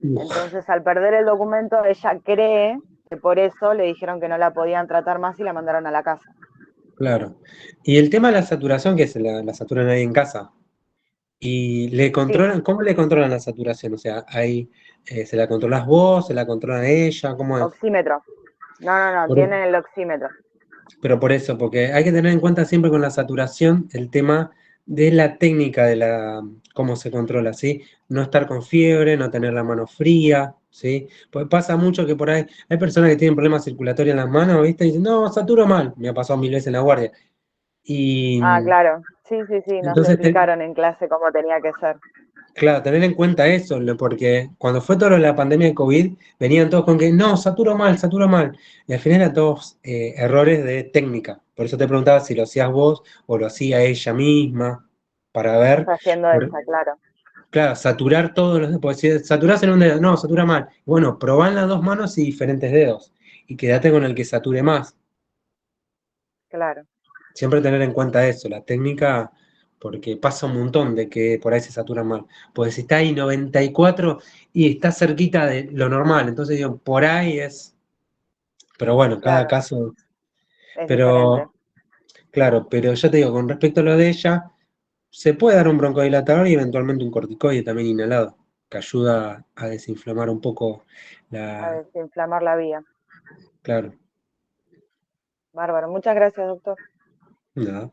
Entonces, al perder el documento, ella cree que por eso le dijeron que no la podían tratar más y la mandaron a la casa. Claro. Y el tema de la saturación, que se la saturan ahí en casa. Y le Sí, controlan, ¿cómo le controlan la saturación? O sea, ahí ¿se la controlas vos, se la controla ella? ¿Cómo es? oxímetro. No, Por- tienen el oxímetro. pero por eso, porque hay que tener en cuenta siempre con la saturación el tema de la técnica de cómo se controla, ¿sí? No estar con fiebre, no tener la mano fría, ¿sí? Pues pasa mucho que por ahí hay personas que tienen problemas circulatorios en las manos, ¿viste? Y dicen, no, saturo mal. Me ha pasado 1000 veces en la guardia. Y Ah, claro. Sí, nos entonces explicaron en clase cómo tenía que ser. claro, tener en cuenta eso, porque cuando fue todo lo de la pandemia de COVID, venían todos con que no, saturo mal, saturo mal. Y al final eran todos errores de técnica. Por eso te preguntaba si lo hacías vos o lo hacía ella misma, para Lo ver. está haciendo ella, claro. Claro, saturar todos los dedos. Porque si saturás en un dedo, no, satura mal. Bueno, probá en las dos manos y diferentes dedos. Y quédate con el que sature más. Claro. Siempre tener en cuenta eso, la técnica, porque pasa un montón de que por ahí se satura mal. Porque si está ahí 94 y está cerquita de lo normal, entonces digo, por ahí es. Pero bueno, cada Claro, caso. es diferente. Pero, claro, pero ya te digo, con respecto a lo de ella, se puede dar un broncodilatador y eventualmente un corticoide también inhalado, que ayuda a desinflamar un poco A la. desinflamar la vía. Claro, Bárbaro. Muchas gracias, doctor. nada.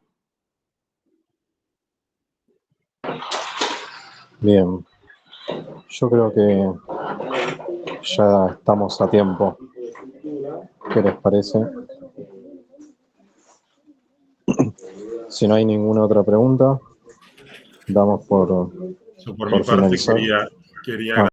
Bien, yo creo que ya estamos a tiempo. ¿Qué les parece? Si no hay ninguna otra pregunta, damos por Yo por mi parte finalizar. quería